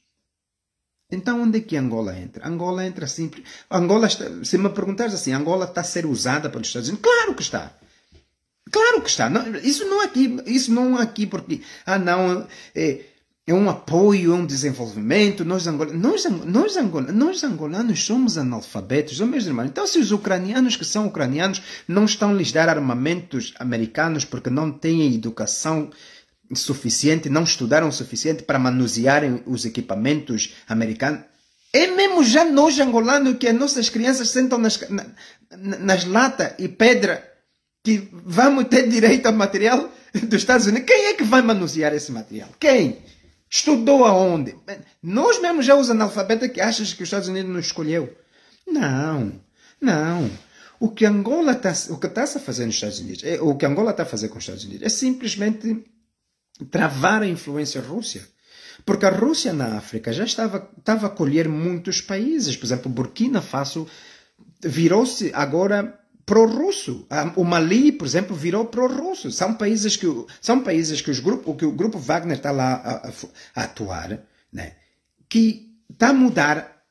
[SPEAKER 1] Então, onde é que Angola entra? Angola entra simples. Se me perguntares assim, Angola está a ser usada pelos Estados Unidos? Claro que está. Claro que está. Não, isso não é aqui porque, é um apoio, é um desenvolvimento. Nós angolanos somos analfabetos, meus irmãos. Então, se os ucranianos que são ucranianos não estão a lhes dar armamentos americanos porque não têm educação suficiente, não estudaram o suficiente para manusearem os equipamentos americanos, é mesmo já nós angolanos que as nossas crianças sentam nas latas e pedra que vamos ter direito ao material dos Estados Unidos. Quem é que vai manusear esse material? Quem? Estudou aonde? Nós mesmo já os analfabetos que acham que os Estados Unidos nos escolheu. Não. O que está-se a fazer nos Estados Unidos, o que Angola está a fazer com os Estados Unidos é simplesmente travar a influência russa. Porque a Rússia na África já estava a colher muitos países. Por exemplo, Burkina Faso virou-se agora pró-russo. O Mali, por exemplo, virou pró-russo. São países que o grupo Wagner está lá a atuar, né? Que está a mudar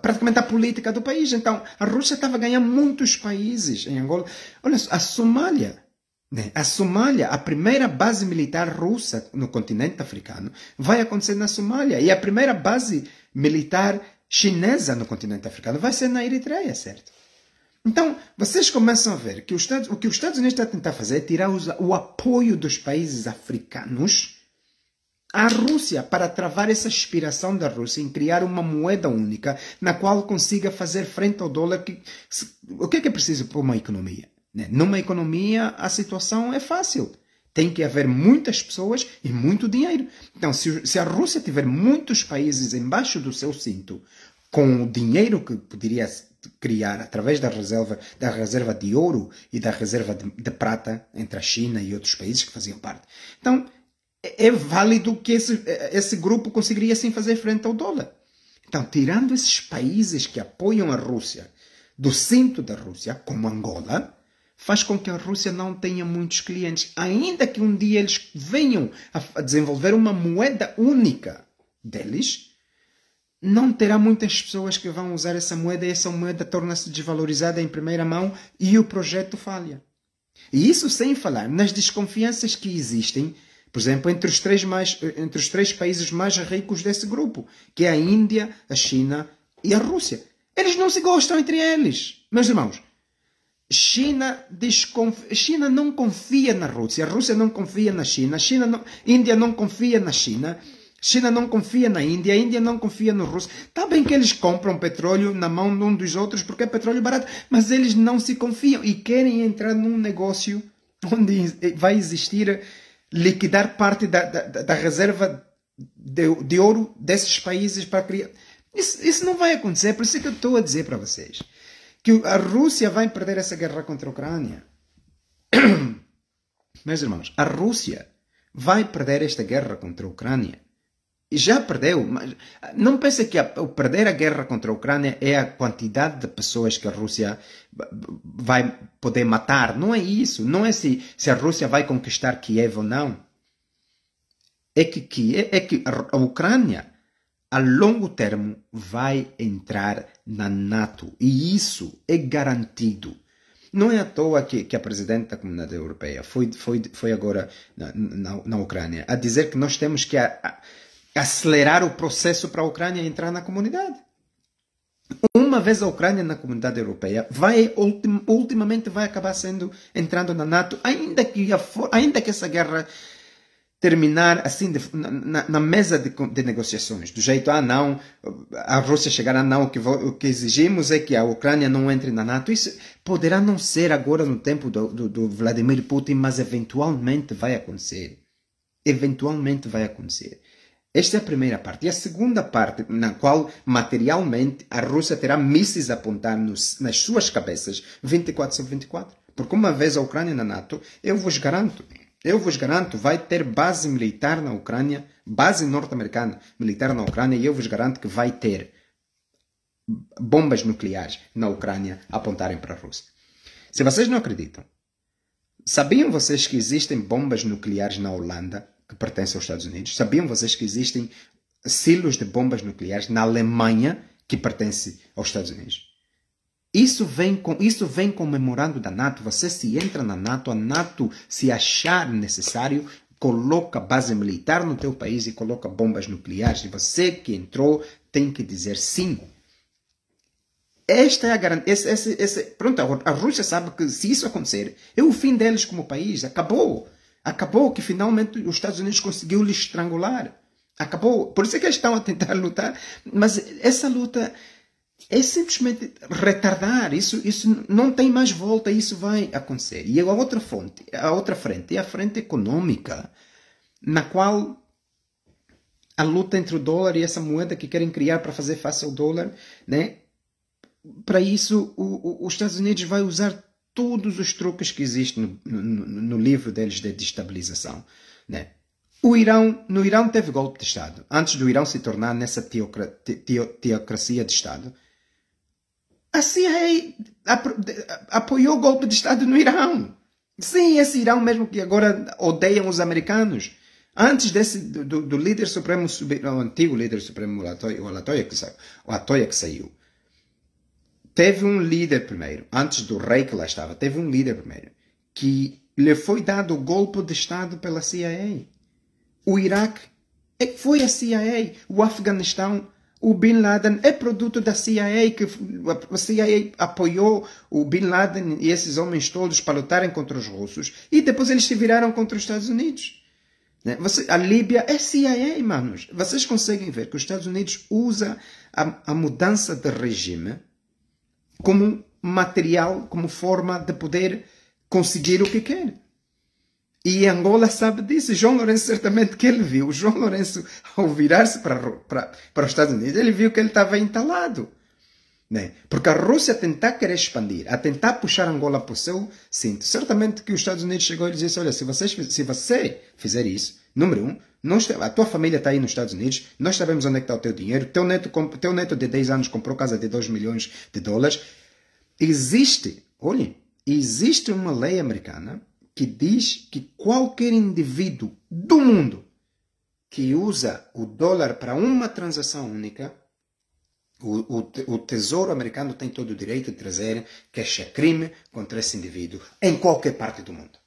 [SPEAKER 1] praticamente a política do país. Então, a Rússia estava a ganhar muitos países em Angola. Olha, a Somália, né? A primeira base militar russa no continente africano vai acontecer na Somália. E a primeira base militar chinesa no continente africano vai ser na Eritreia, certo? Então, vocês começam a ver que o que os Estados Unidos está a tentar fazer é tirar o apoio dos países africanos à Rússia para travar essa aspiração da Rússia em criar uma moeda única na qual consiga fazer frente ao dólar. O que é preciso para uma economia? Né? Numa economia, a situação é fácil. Tem que haver muitas pessoas e muito dinheiro. Então, se a Rússia tiver muitos países embaixo do seu cinto, com o dinheiro que poderia criar através da reserva de ouro e da reserva de prata entre a China e outros países que faziam parte. Então, é válido que esse grupo conseguiria assim fazer frente ao dólar. Então, tirando esses países que apoiam a Rússia do cinto da Rússia, como Angola, faz com que a Rússia não tenha muitos clientes, ainda que um dia eles venham a desenvolver uma moeda única deles. Não terá muitas pessoas que vão usar essa moeda e essa moeda torna-se desvalorizada em primeira mão e o projeto falha. E isso sem falar nas desconfianças que existem, por exemplo, entre os três países mais ricos desse grupo, que é a Índia, a China e a Rússia. Eles não se gostam entre eles. Meus irmãos, China não confia na Rússia, a Rússia não confia na China, Índia não confia na China, China não confia na Índia, a Índia não confia no russo. Está bem que eles compram petróleo na mão de um dos outros porque é petróleo barato, mas eles não se confiam e querem entrar num negócio onde vai existir liquidar parte da reserva de ouro desses países para criar. Isso não vai acontecer, por isso que eu estou a dizer para vocês que a Rússia vai perder essa guerra contra a Ucrânia. Meus irmãos, a Rússia vai perder esta guerra contra a Ucrânia. E já perdeu. Mas não pense que o perder a guerra contra a Ucrânia é a quantidade de pessoas que a Rússia vai poder matar. Não é isso. Não é se a Rússia vai conquistar Kiev ou não. É que a Ucrânia, a longo termo, vai entrar na NATO. E isso é garantido. Não é à toa que a Presidente da Comunidade Europeia foi agora na Ucrânia a dizer que nós temos que acelerar o processo para a Ucrânia entrar na comunidade. Uma vez a Ucrânia na Comunidade Europeia, ultimamente vai acabar entrando na NATO, ainda que essa guerra terminar assim na mesa de negociações, do jeito, não, a Rússia chegará, não, o que exigimos é que a Ucrânia não entre na NATO. Isso poderá não ser agora no tempo do Vladimir Putin, mas eventualmente vai acontecer. Eventualmente vai acontecer. Esta é a primeira parte. E a segunda parte, na qual materialmente a Rússia terá mísseis a apontar nas suas cabeças 24 sobre 24. Porque uma vez a Ucrânia na NATO, eu vos garanto, vai ter base militar na Ucrânia, base norte-americana militar na Ucrânia, e eu vos garanto que vai ter bombas nucleares na Ucrânia a apontarem para a Rússia. Se vocês não acreditam, sabiam vocês que existem bombas nucleares na Holanda que pertencem aos Estados Unidos? Sabiam vocês que existem silos de bombas nucleares na Alemanha que pertencem aos Estados Unidos? Isso vem comemorando da NATO. Você se entra na NATO, a NATO, se achar necessário, coloca base militar no teu país e coloca bombas nucleares. E você que entrou tem que dizer sim. Esta é a garantia. Pronto, a Rússia sabe que se isso acontecer, é o fim deles como país. Acabou. Acabou que finalmente os Estados Unidos conseguiu lhes estrangular. Acabou. Por isso é que eles estão a tentar lutar. Mas essa luta é simplesmente retardar. Isso não tem mais volta. Isso vai acontecer. E a outra frente é a frente econômica, na qual a luta entre o dólar e essa moeda que querem criar para fazer face ao dólar, né? Para isso, os Estados Unidos vai usar todos os truques que existem no livro deles de destabilização, né? No Irão teve golpe de Estado. Antes do Irão se tornar nessa teocracia de Estado, a CIA apoiou o golpe de Estado no Irão. Sim, esse Irão mesmo que agora odeiam os americanos. Antes do líder supremo, o antigo líder supremo, o Atoya que saiu, teve um líder primeiro, antes do rei que lá estava, teve um líder primeiro, que lhe foi dado o golpe de Estado pela CIA. O Iraque foi a CIA. O Afeganistão, o Bin Laden é produto da CIA, que a CIA apoiou o Bin Laden e esses homens todos para lutarem contra os russos, e depois eles se viraram contra os Estados Unidos. A Líbia é CIA, manos. Vocês conseguem ver que os Estados Unidos usa a mudança de regime como material, como forma de poder conseguir o que quer. E Angola sabe disso. João Lourenço, certamente que ele viu. João Lourenço, ao virar-se para os Estados Unidos, ele viu que ele estava entalado. Né? Porque a Rússia a tentar querer expandir, a tentar puxar Angola para o seu cinto, certamente que os Estados Unidos chegou e disse: olha, se você fizer isso, número um, a tua família está aí nos Estados Unidos, nós sabemos onde é que está o teu dinheiro, teu neto de 10 anos comprou casa de 2 milhões de dólares. Existe uma lei americana que diz que qualquer indivíduo do mundo que usa o dólar para uma transação única, o Tesouro americano tem todo o direito de trazer queixa-crime contra esse indivíduo em qualquer parte do mundo.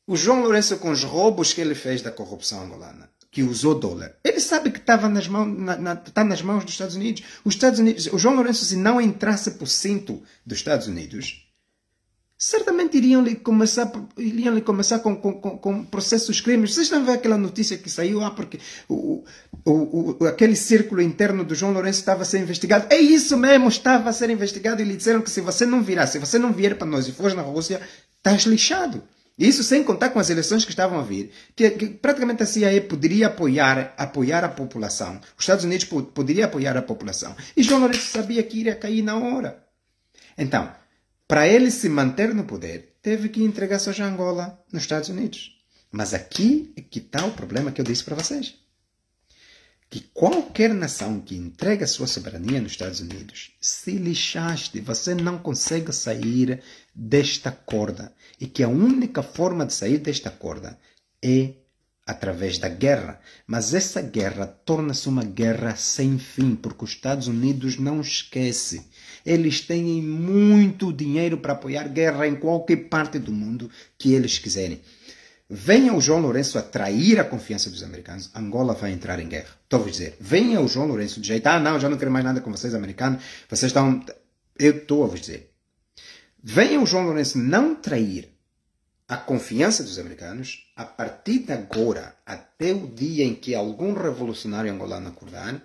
[SPEAKER 1] O João Lourenço, com os roubos que ele fez da corrupção angolana, que usou dólar, ele sabe que estava está nas mãos dos Estados Unidos. O João Lourenço, se não entrasse por cinto dos Estados Unidos, certamente iriam lhe começar com processos crimes. Vocês estão a ver aquela notícia que saiu, porque aquele círculo interno do João Lourenço estava a ser investigado. É isso mesmo, estava a ser investigado, e lhe disseram que se você não vier para nós e fores na Rússia, estás lixado. Isso sem contar com as eleições que estavam a vir, que praticamente a CIA poderia apoiar a população. Os Estados Unidos poderia apoiar a população. E João Lourenço sabia que iria cair na hora. Então, para ele se manter no poder, teve que entregar sua Angola nos Estados Unidos. Mas aqui é que está o problema que eu disse para vocês. Que qualquer nação que entrega sua soberania nos Estados Unidos, se lixaste, você não consegue sair desta corda. E que a única forma de sair desta corda é através da guerra. Mas essa guerra torna-se uma guerra sem fim, porque os Estados Unidos não esquecem. Eles têm muito dinheiro para apoiar guerra em qualquer parte do mundo que eles quiserem. Venha o João Lourenço atrair a confiança dos americanos, Angola vai entrar em guerra. Estou a vos dizer, venha o João Lourenço de jeito, não, já não quero mais nada com vocês, americanos, vocês estão... Eu estou a vos dizer. Venha o João Lourenço não trair a confiança dos americanos, a partir de agora, até o dia em que algum revolucionário angolano acordar,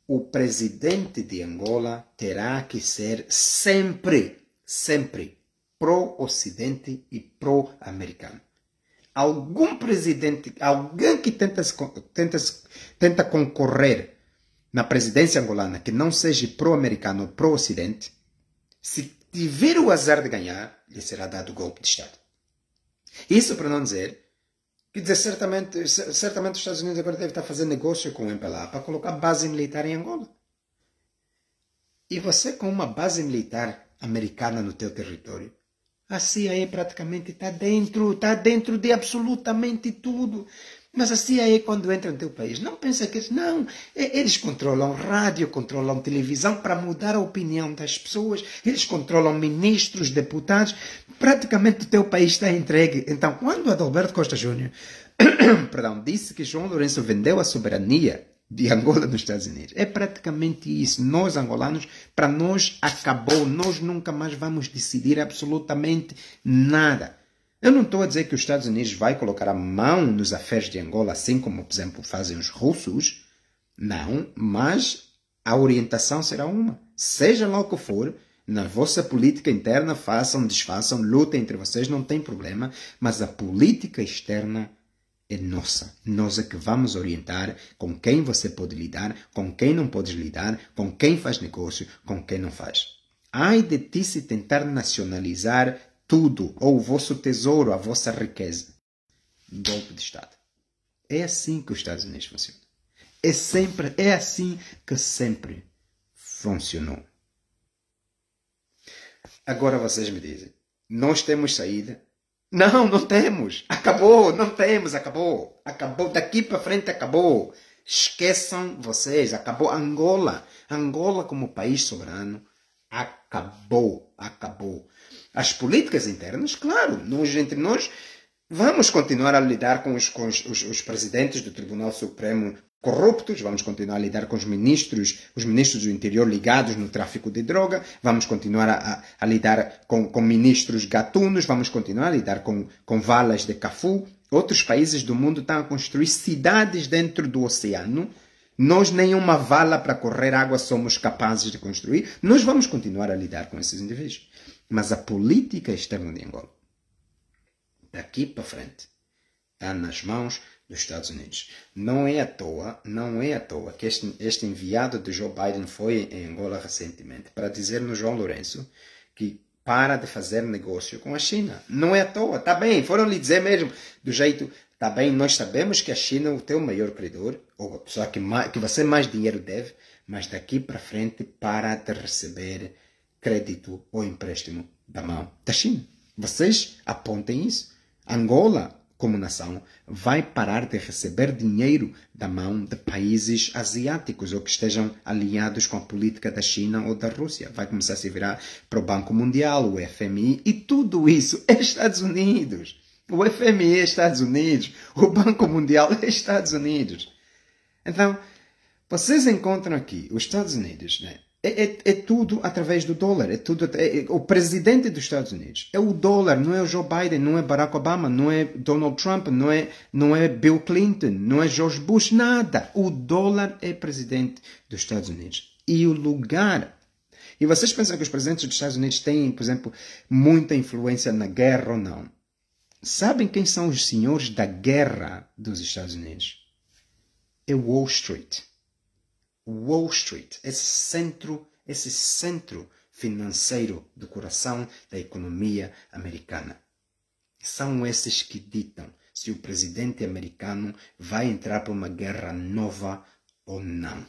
[SPEAKER 1] o presidente de Angola terá que ser sempre pró-ocidente e pró-americano. Algum presidente, alguém que tenta concorrer na presidência angolana que não seja pró-americano ou pró-ocidente, se tiver o azar de ganhar, lhe será dado golpe de Estado. Isso para não dizer que certamente os Estados Unidos agora devem estar fazendo negócio com o MPLA para colocar base militar em Angola. E você com uma base militar americana no teu território, a CIA praticamente está dentro de absolutamente tudo. Mas a CIA, quando entra no teu país, não pensa que... Não, eles controlam rádio, controlam televisão para mudar a opinião das pessoas. Eles controlam ministros, deputados. Praticamente o teu país está entregue. Então, quando Adalberto Costa Júnior disse que João Lourenço vendeu a soberania de Angola nos Estados Unidos, é praticamente isso. Nós, angolanos, para nós acabou. Nós nunca mais vamos decidir absolutamente nada. Eu não estou a dizer que os Estados Unidos vai colocar a mão nos aferes de Angola, assim como, por exemplo, fazem os russos. Não, mas a orientação será uma. Seja lá o que for, na vossa política interna, façam, desfaçam, lutem entre vocês, não tem problema. Mas a política externa é nossa. Nós é que vamos orientar com quem você pode lidar, com quem não pode lidar, com quem faz negócio, com quem não faz. Ai de ti se tentar nacionalizar tudo, ou o vosso tesouro, a vossa riqueza. Golpe de Estado. É assim que os Estados Unidos funcionam. É assim que sempre funcionou. Agora vocês me dizem, nós temos saída? Não, não temos. Acabou, não temos, acabou. Acabou, daqui para frente acabou. Esqueçam vocês, acabou. Angola como país soberano, acabou. As políticas internas, claro, entre nós vamos continuar a lidar com os presidentes do Tribunal Supremo corruptos, vamos continuar a lidar com os ministros do interior ligados no tráfico de droga, vamos continuar a lidar com ministros gatunos, vamos continuar a lidar com valas de Cafu. Outros países do mundo estão a construir cidades dentro do oceano. Nós nenhuma vala para correr água somos capazes de construir. Nós vamos continuar a lidar com esses indivíduos. Mas a política externa de Angola, daqui para frente, está nas mãos dos Estados Unidos. Não é à toa que este enviado de Joe Biden foi em Angola recentemente para dizer no João Lourenço que para de fazer negócio com a China. Não é à toa, está bem, foram lhe dizer mesmo do jeito, está bem, nós sabemos que a China é o teu maior credor, ou a pessoa que você mais dinheiro deve, mas daqui para frente para de receber crédito ou empréstimo da mão da China. Vocês apontem isso. Angola, como nação, vai parar de receber dinheiro da mão de países asiáticos ou que estejam alinhados com a política da China ou da Rússia. Vai começar a se virar para o Banco Mundial, o FMI, e tudo isso é Estados Unidos. O FMI é Estados Unidos. O Banco Mundial é Estados Unidos. Então, vocês encontram aqui os Estados Unidos, né? É tudo através do dólar. O presidente dos Estados Unidos é o dólar, não é o Joe Biden, não é Barack Obama, não é Donald Trump, não é Bill Clinton, não é George Bush, nada. O dólar é presidente dos Estados Unidos. E o lugar... E vocês pensam que os presidentes dos Estados Unidos têm, por exemplo, muita influência na guerra ou não? Sabem quem são os senhores da guerra dos Estados Unidos? É Wall Street. Wall Street, esse centro financeiro do coração da economia americana. São esses que ditam se o presidente americano vai entrar para uma guerra nova ou não.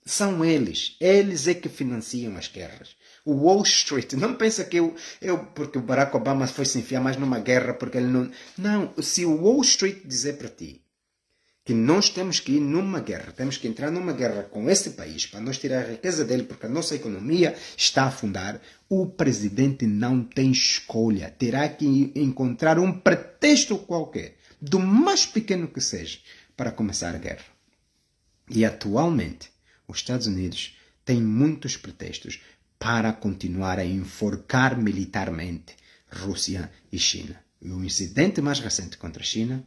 [SPEAKER 1] São eles é que financiam as guerras. O Wall Street, não pensa que porque o Barack Obama foi se enfiar mais numa guerra porque ele não... Não, se o Wall Street dizer para ti que nós temos que ir numa guerra, temos que entrar numa guerra com esse país para nós tirar a riqueza dele porque a nossa economia está a afundar, o presidente não tem escolha. Terá que encontrar um pretexto qualquer, do mais pequeno que seja, para começar a guerra. E atualmente, os Estados Unidos têm muitos pretextos para continuar a enforcar militarmente Rússia e China. E o incidente mais recente contra a China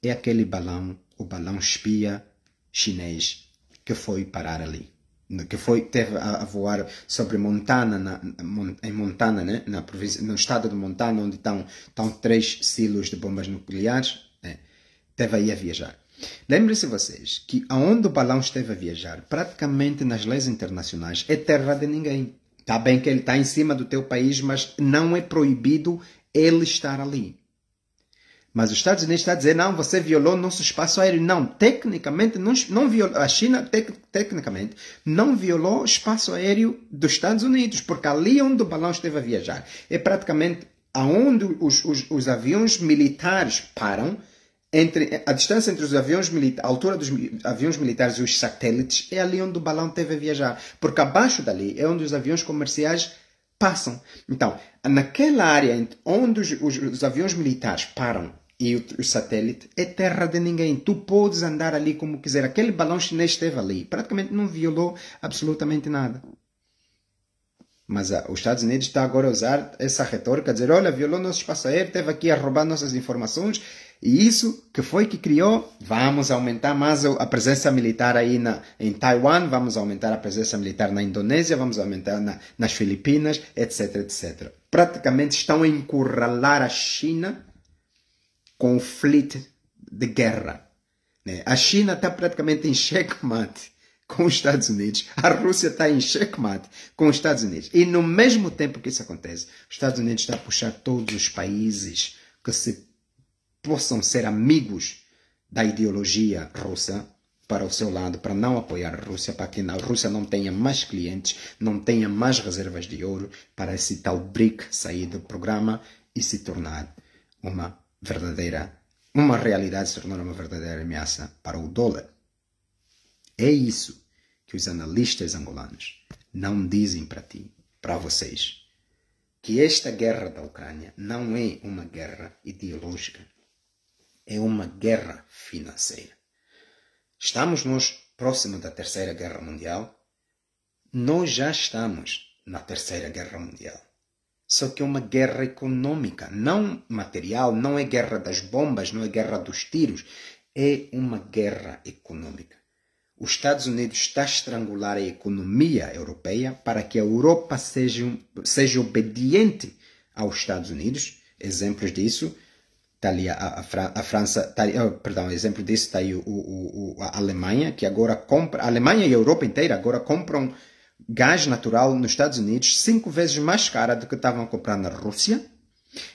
[SPEAKER 1] é aquele balão, o balão espia chinês que foi parar ali. Teve a voar sobre Montana, em Montana, né? No estado de Montana, onde estão 3 silos de bombas nucleares. Teve aí a viajar. Lembrem-se vocês que aonde o balão esteve a viajar, praticamente nas leis internacionais, é terra de ninguém. Está bem que ele está em cima do teu país, mas não é proibido ele estar ali. Mas os Estados Unidos está a dizer, não, você violou nosso espaço aéreo. Não, tecnicamente, não violou, a China, tecnicamente, não violou o espaço aéreo dos Estados Unidos, porque ali onde o balão esteve a viajar, é praticamente aonde os aviões militares param, a distância entre os aviões militares, a altura dos aviões militares e os satélites, é ali onde o balão esteve a viajar. Porque abaixo dali é onde os aviões comerciais passam. Então, naquela área onde os aviões militares param e o satélite, é terra de ninguém. Tu podes andar ali como quiser. Aquele balão chinês esteve ali. Praticamente não violou absolutamente nada. Mas os Estados Unidos está agora a usar essa retórica, a dizer, olha, violou nosso espaço aéreo, esteve aqui a roubar nossas informações, e isso que foi que criou, vamos aumentar mais a presença militar aí em Taiwan, vamos aumentar a presença militar na Indonésia, vamos aumentar nas Filipinas, etc, etc. Praticamente estão a encurralar a China com o fleet de guerra. A China está praticamente em checkmate com os Estados Unidos. A Rússia está em checkmate com os Estados Unidos. E no mesmo tempo que isso acontece, os Estados Unidos estão a puxar todos os países que possam ser amigos da ideologia russa para o seu lado, para não apoiar a Rússia, para que a Rússia não tenha mais clientes, não tenha mais reservas de ouro, para esse tal BRIC sair do programa e se tornar uma realidade, se tornar uma verdadeira ameaça para o dólar. É isso que os analistas angolanos não dizem para ti, para vocês. Que esta guerra da Ucrânia não é uma guerra ideológica. É uma guerra financeira. Estamos nós próximos da Terceira Guerra Mundial? Nós já estamos na Terceira Guerra Mundial. Só que é uma guerra econômica, não material, não é guerra das bombas, não é guerra dos tiros. É uma guerra econômica. Os Estados Unidos está a estrangular a economia europeia para que a Europa seja obediente aos Estados Unidos. Exemplos disso, está ali a França, exemplo disso está aí a Alemanha, que agora compra, a Alemanha e a Europa inteira agora compram gás natural nos Estados Unidos 5 vezes mais cara do que estavam a comprar na Rússia.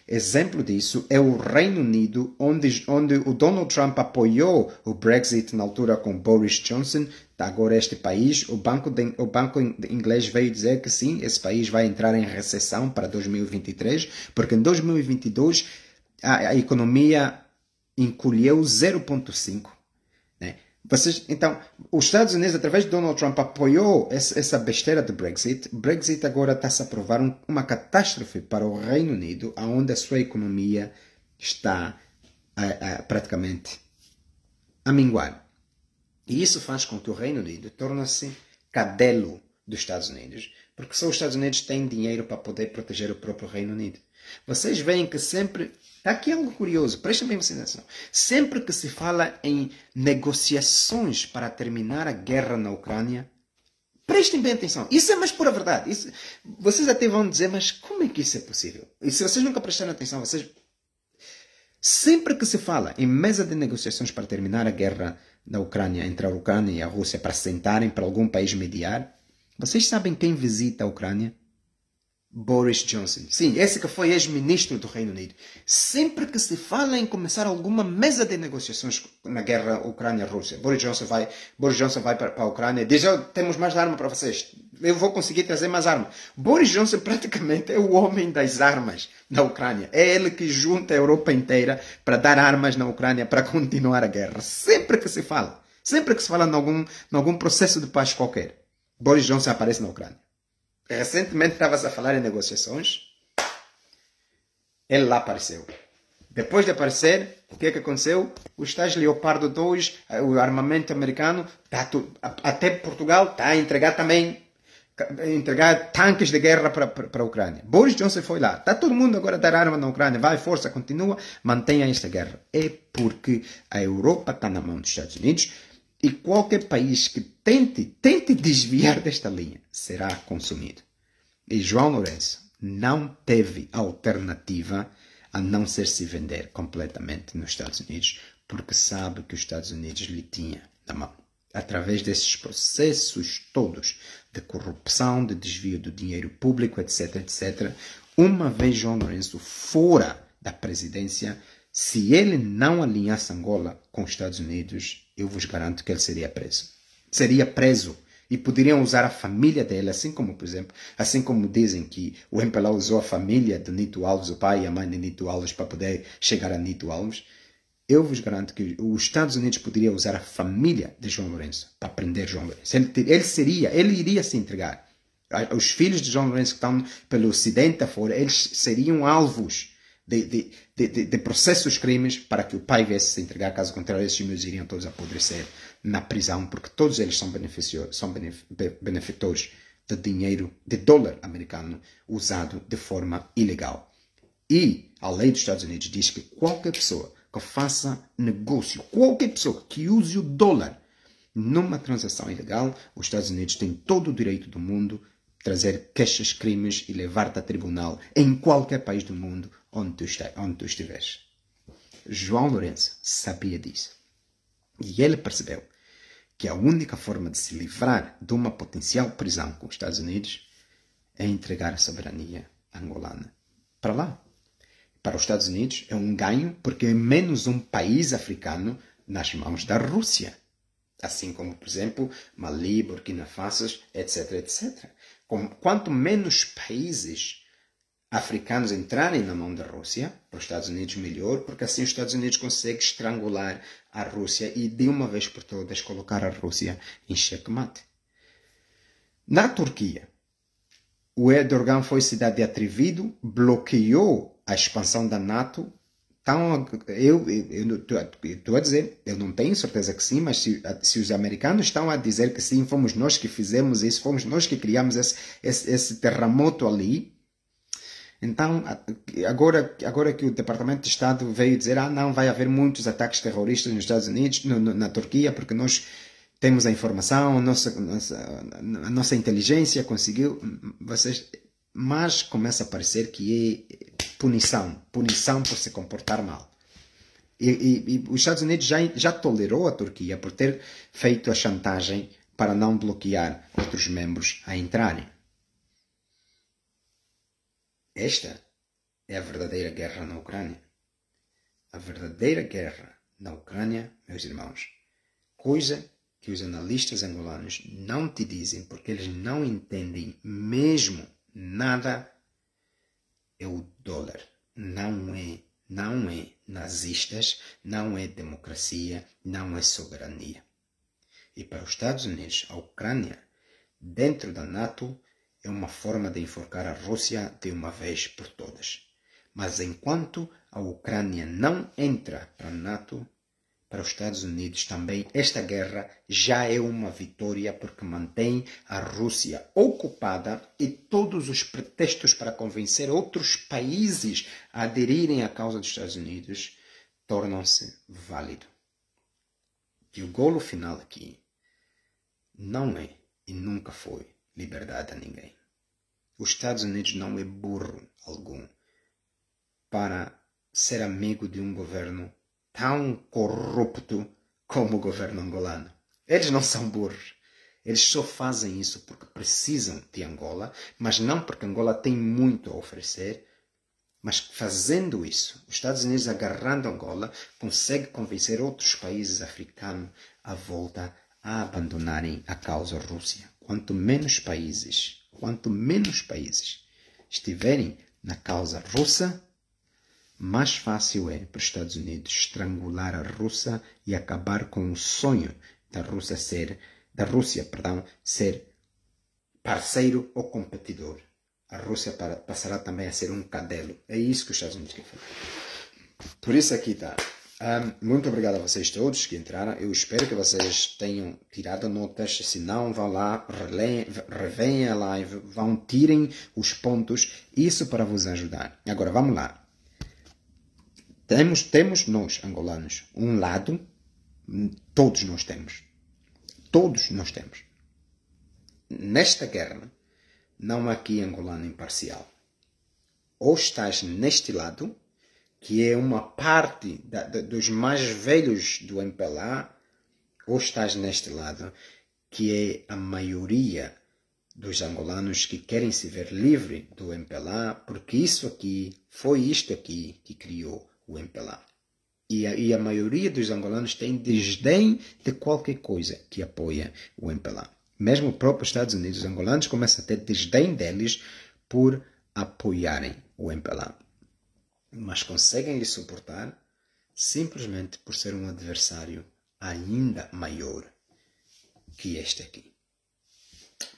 [SPEAKER 1] Exemplo disso é o Reino Unido, onde o Donald Trump apoiou o Brexit na altura com Boris Johnson. Agora este país, o banco inglês veio dizer que sim, esse país vai entrar em recessão para 2023, porque em 2022 a economia encolheu 0,5%. Né? Então, os Estados Unidos, através de Donald Trump, apoiou essa besteira do Brexit. Brexit agora está-se a provar uma catástrofe para o Reino Unido, onde a sua economia está praticamente a minguar. E isso faz com que o Reino Unido torne-se cadelo dos Estados Unidos, porque só os Estados Unidos têm dinheiro para poder proteger o próprio Reino Unido. Vocês veem que sempre... Está aqui algo curioso, prestem bem atenção. Sempre que se fala em negociações para terminar a guerra na Ucrânia, prestem bem atenção. Isso é mais pura verdade. Vocês até vão dizer, mas como é que isso é possível? E se vocês nunca prestaram atenção, vocês Sempre que se fala em mesa de negociações para terminar a guerra na Ucrânia, entre a Ucrânia e a Rússia, para sentarem para algum país mediar, vocês sabem quem visita a Ucrânia? Boris Johnson. Sim, esse que foi ex-ministro do Reino Unido. Sempre que se fala em começar alguma mesa de negociações na guerra Ucrânia-Rússia, Boris Johnson vai para a Ucrânia e diz, temos mais arma para vocês. Eu vou conseguir trazer mais armas. Boris Johnson praticamente é o homem das armas na Ucrânia. É ele que junta a Europa inteira para dar armas na Ucrânia para continuar a guerra. Sempre que se fala em algum processo de paz qualquer, Boris Johnson aparece na Ucrânia. Recentemente estava-se a falar em negociações. Ele lá apareceu. Depois de aparecer, o que é que aconteceu? Os tais Leopardo 2, o armamento americano, até Portugal está a entregar também tanques de guerra para a Ucrânia. Boris Johnson foi lá. Está todo mundo agora a dar arma na Ucrânia. Vai, força, continua, mantenha esta guerra. É porque a Europa está na mão dos Estados Unidos. E qualquer país que tente desviar desta linha será consumido. E João Lourenço não teve alternativa a não ser se vender completamente nos Estados Unidos, porque sabe que os Estados Unidos lhe tinha na mão. Através desses processos todos de corrupção, de desvio do dinheiro público, etc, etc. Uma vez João Lourenço fora da presidência, se ele não alinhasse Angola com os Estados Unidos, eu vos garanto que ele seria preso. Seria preso. E poderiam usar a família dele, assim como, por exemplo, assim como dizem que o MPLA usou a família de Nito Alves, o pai e a mãe de Nito Alves, para poder chegar a Nito Alves. Eu vos garanto que os Estados Unidos poderiam usar a família de João Lourenço para prender João Lourenço. Ele iria se entregar. Os filhos de João Lourenço que estão pelo Ocidente afora, eles seriam alvos de processos crimes para que o pai viesse se entregar, caso contrário esses meus iriam todos apodrecer na prisão, porque todos eles são benefitores de dinheiro, de dólar americano usado de forma ilegal. E a lei dos Estados Unidos diz que qualquer pessoa que faça negócio, qualquer pessoa que use o dólar numa transação ilegal, os Estados Unidos têm todo o direito do mundo trazer queixas, crimes e levar-te a tribunal em qualquer país do mundo onde tu estiveres. João Lourenço sabia disso. E ele percebeu que a única forma de se livrar de uma potencial prisão com os Estados Unidos é entregar a soberania angolana para lá. Para os Estados Unidos é um ganho porque é menos um país africano nas mãos da Rússia. Assim como, por exemplo, Mali, Burkina Faso, etc, etc. Quanto menos países africanos entrarem na mão da Rússia, para os Estados Unidos melhor, porque assim os Estados Unidos conseguem estrangular a Rússia e de uma vez por todas colocar a Rússia em xeque-mate. Na Turquia, o Erdogan foi cidade atrevido, bloqueou a expansão da NATO. Então, eu estou a dizer, eu não tenho certeza que sim, mas se os americanos estão a dizer que sim, fomos nós que fizemos isso, fomos nós que criamos esse terremoto ali. Então, agora que o Departamento de Estado veio dizer, não, vai haver muitos ataques terroristas nos Estados Unidos, na Turquia, porque nós temos a informação, a nossa inteligência conseguiu, mas começa a parecer que é punição por se comportar mal. E os Estados Unidos já tolerou a Turquia por ter feito a chantagem para não bloquear outros membros a entrarem. Esta é a verdadeira guerra na Ucrânia. A verdadeira guerra na Ucrânia, meus irmãos, coisa que os analistas angolanos não te dizem porque eles não entendem mesmo nada, é o dólar. Não é nazistas, não é democracia, não é soberania. E para os Estados Unidos, a Ucrânia, dentro da NATO, é uma forma de enforcar a Rússia de uma vez por todas. Mas enquanto a Ucrânia não entra para a NATO, para os Estados Unidos também esta guerra já é uma vitória porque mantém a Rússia ocupada e todos os pretextos para convencer outros países a aderirem à causa dos Estados Unidos tornam-se válidos. E o golo final aqui não é e nunca foi liberdade a ninguém. Os Estados Unidos não é burro algum para ser amigo de um governo tão corrupto como o governo angolano. Eles não são burros. Eles só fazem isso porque precisam de Angola, mas não porque Angola tem muito a oferecer. Mas fazendo isso, os Estados Unidos agarrando Angola, consegue convencer outros países africanos à volta a abandonarem a causa Rússia. Quanto menos países estiverem na causa russa, mais fácil é para os Estados Unidos estrangular a Rússia e acabar com o sonho da Rússia ser parceiro ou competidor. A Rússia passará também a ser um cadelo. É isso que os Estados Unidos querem fazer. Por isso aqui está. Muito obrigado a vocês todos que entraram. Eu espero que vocês tenham tirado notas. Se não, vão lá, revêem a live, tirem os pontos. Isso para vos ajudar. Agora, vamos lá. Temos nós, angolanos, um lado. Todos nós temos. Nesta guerra, não há aqui angolano imparcial. Ou estás neste lado, que é uma parte dos mais velhos do MPLA, ou estás neste lado, que é a maioria dos angolanos que querem se ver livre do MPLA, porque foi isto aqui que criou o MPLA. E a maioria dos angolanos tem desdém de qualquer coisa que apoia o MPLA. Mesmo o próprio Estados Unidos, os angolanos começam a ter desdém deles por apoiarem o MPLA. Mas conseguem lhe suportar simplesmente por ser um adversário ainda maior que este aqui.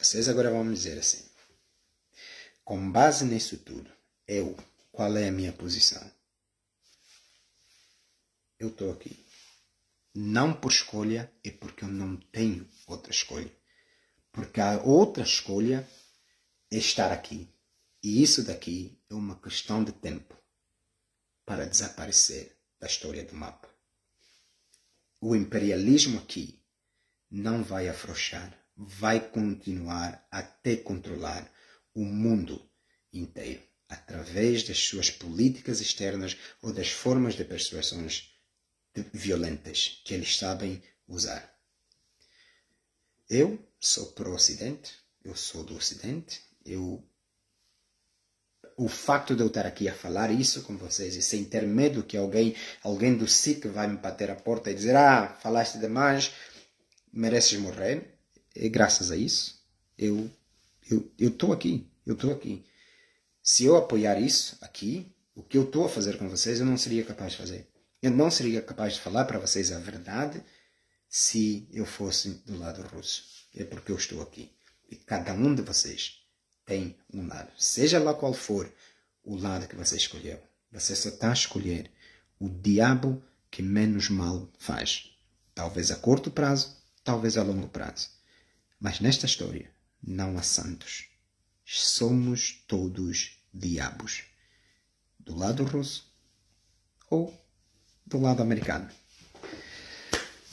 [SPEAKER 1] Vocês agora vão me dizer assim, com base nisso tudo, qual é a minha posição? Eu estou aqui. Não por escolha, é porque eu não tenho outra escolha. Porque a outra escolha é estar aqui. E isso daqui é uma questão de tempo para desaparecer da história do mapa. O imperialismo aqui não vai afrouxar, vai continuar até controlar o mundo inteiro, através das suas políticas externas ou das formas de persuasões violentas que eles sabem usar. Eu sou pró-Ocidente, eu sou do Ocidente, o facto de eu estar aqui a falar isso com vocês e sem ter medo que alguém do SIC vai me bater a porta e dizer falaste demais, mereces morrer, é graças a isso. Eu estou aqui. Se eu apoiar isso aqui, o que eu estou a fazer com vocês, eu não seria capaz de fazer. Eu não seria capaz de falar para vocês a verdade se eu fosse do lado russo. É porque eu estou aqui. E cada um de vocês tem um lado. Seja lá qual for o lado que você escolheu. Você só está a escolher o diabo que menos mal faz. Talvez a curto prazo, talvez a longo prazo. Mas nesta história não há santos. Somos todos diabos. Do lado russo ou do lado americano.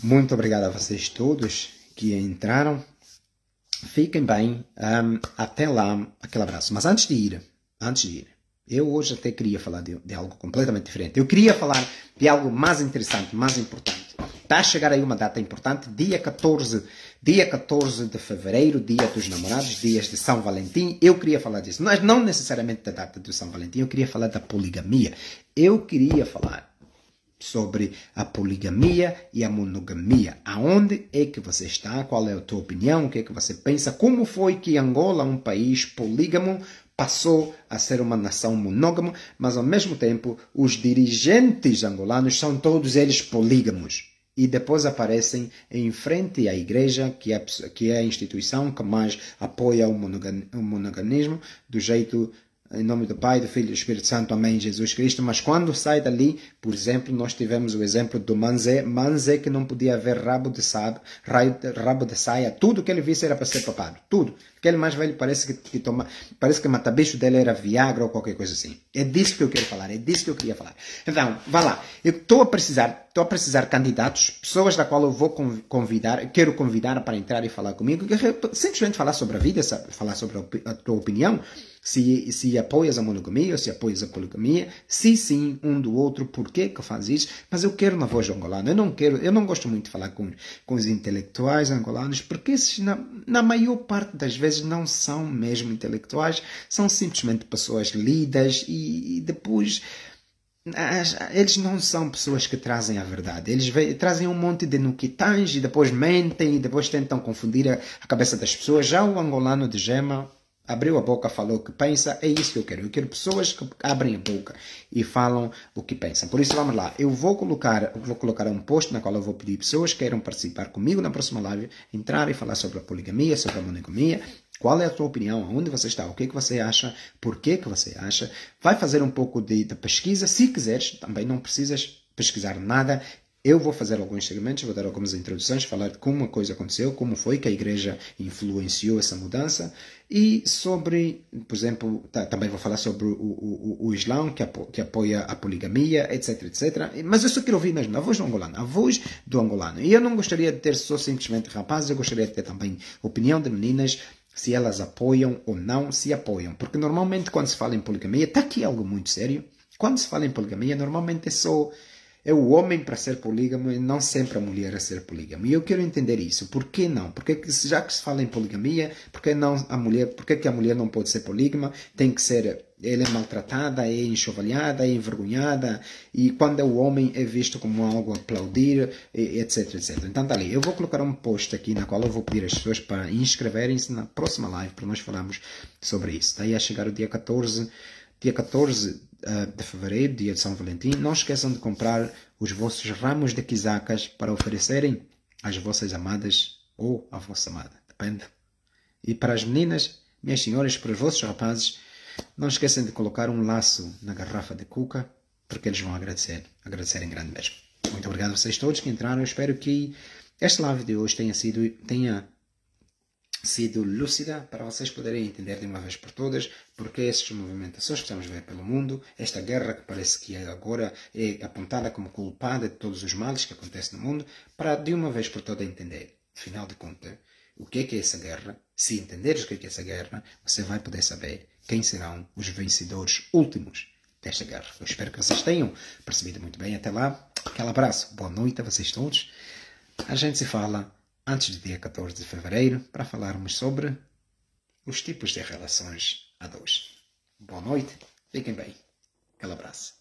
[SPEAKER 1] Muito obrigado a vocês todos que entraram. Fiquem bem. Até lá. Aquele abraço. Mas antes de ir, eu hoje até queria falar de algo completamente diferente. Eu queria falar de algo mais interessante, mais importante. Está a chegar aí uma data importante, dia 14 de fevereiro, dia dos namorados, dias de São Valentim. Eu queria falar disso. Mas não necessariamente da data do São Valentim, eu queria falar da poligamia. Eu queria falar sobre a poligamia e a monogamia. Aonde é que você está? Qual é a tua opinião? O que é que você pensa? Como foi que Angola, um país polígamo, passou a ser uma nação monógama, mas ao mesmo tempo os dirigentes angolanos são todos eles polígamos? E depois aparecem em frente à igreja, que é a instituição que mais apoia o monoganismo, do jeito, em nome do Pai, do Filho e do Espírito Santo, amém, Jesus Cristo. Mas quando sai dali, por exemplo, nós tivemos o exemplo do Manzé que não podia haver rabo de saia, tudo que ele visse era para ser papado, tudo. Aquele mais velho parece parece que o matabicho dele era Viagra ou qualquer coisa assim. É disso que eu quero falar, é disso que eu queria falar. Então, vá lá. Eu estou a precisar candidatos, pessoas da qual eu vou quero convidar para entrar e falar comigo, simplesmente falar sobre a vida, sabe? Falar sobre a tua opinião, se apoias a monogamia ou se apoias a poligamia, se sim, um do outro, por que faz isso, mas eu quero na voz angolana, eu não gosto muito de falar com os intelectuais angolanos, porque esses, na maior parte das vezes, não são mesmo intelectuais, são simplesmente pessoas lidas e depois eles não são pessoas que trazem a verdade. Eles trazem um monte de nuquitães e depois mentem e depois tentam confundir a cabeça das pessoas. Já o angolano de gema abriu a boca, falou o que pensa, é isso que eu quero. Eu quero pessoas que abrem a boca e falam o que pensam. Por isso, vamos lá. Eu vou colocar um post na qual eu vou pedir pessoas que queiram participar comigo na próxima live, entrar e falar sobre a poligamia, sobre a monogamia. Qual é a tua opinião? Onde você está? O que você acha? Por que você acha? Vai fazer um pouco de pesquisa. Se quiseres, também não precisas pesquisar nada. Eu vou fazer alguns segmentos, vou dar algumas introduções, falar de como a coisa aconteceu, como foi que a igreja influenciou essa mudança e sobre, por exemplo, também vou falar sobre o Islão, que apoia a poligamia, etc, etc. Mas eu só quero ouvir mesmo a voz do angolano, a voz do angolano. E eu não gostaria de ter só simplesmente rapazes, eu gostaria de ter também opinião de meninas, se elas apoiam ou não se apoiam. Porque normalmente quando se fala em poligamia, está aqui algo muito sério. Quando se fala em poligamia, normalmente é o homem para ser polígamo e não sempre a mulher a ser polígama. E eu quero entender isso. Por que não? Porque já que se fala em poligamia, por que que a mulher não pode ser polígama? Tem que ser, ela é maltratada, é enxovalhada, é envergonhada, e quando é o homem é visto como algo a aplaudir, etc, etc. Então tá ali. Eu vou colocar um post aqui na qual eu vou pedir às pessoas para inscreverem-se na próxima live para nós falarmos sobre isso. Daí a chegar o dia 14 de fevereiro, dia de São Valentim, não esqueçam de comprar os vossos ramos de quisacas para oferecerem às vossas amadas ou à vossa amada, depende. E para as meninas, minhas senhoras, para os vossos rapazes, não esqueçam de colocar um laço na garrafa de cuca, porque eles vão agradecer em grande mesmo. Muito obrigado a vocês todos que entraram. Eu espero que esta live de hoje tenha sido lúcida para vocês poderem entender de uma vez por todas porque essas movimentações que estamos a ver pelo mundo, esta guerra que parece que agora é apontada como culpada de todos os males que acontecem no mundo, para de uma vez por todas entender, afinal de contas, o que é essa guerra. Se entenderes o que é essa guerra, você vai poder saber quem serão os vencedores últimos desta guerra. Eu espero que vocês tenham percebido muito bem. Até lá, aquele abraço, boa noite a vocês todos. A gente se fala antes do dia 14 de fevereiro, para falarmos sobre os tipos de relações a dois. Boa noite, fiquem bem. Aquele abraço.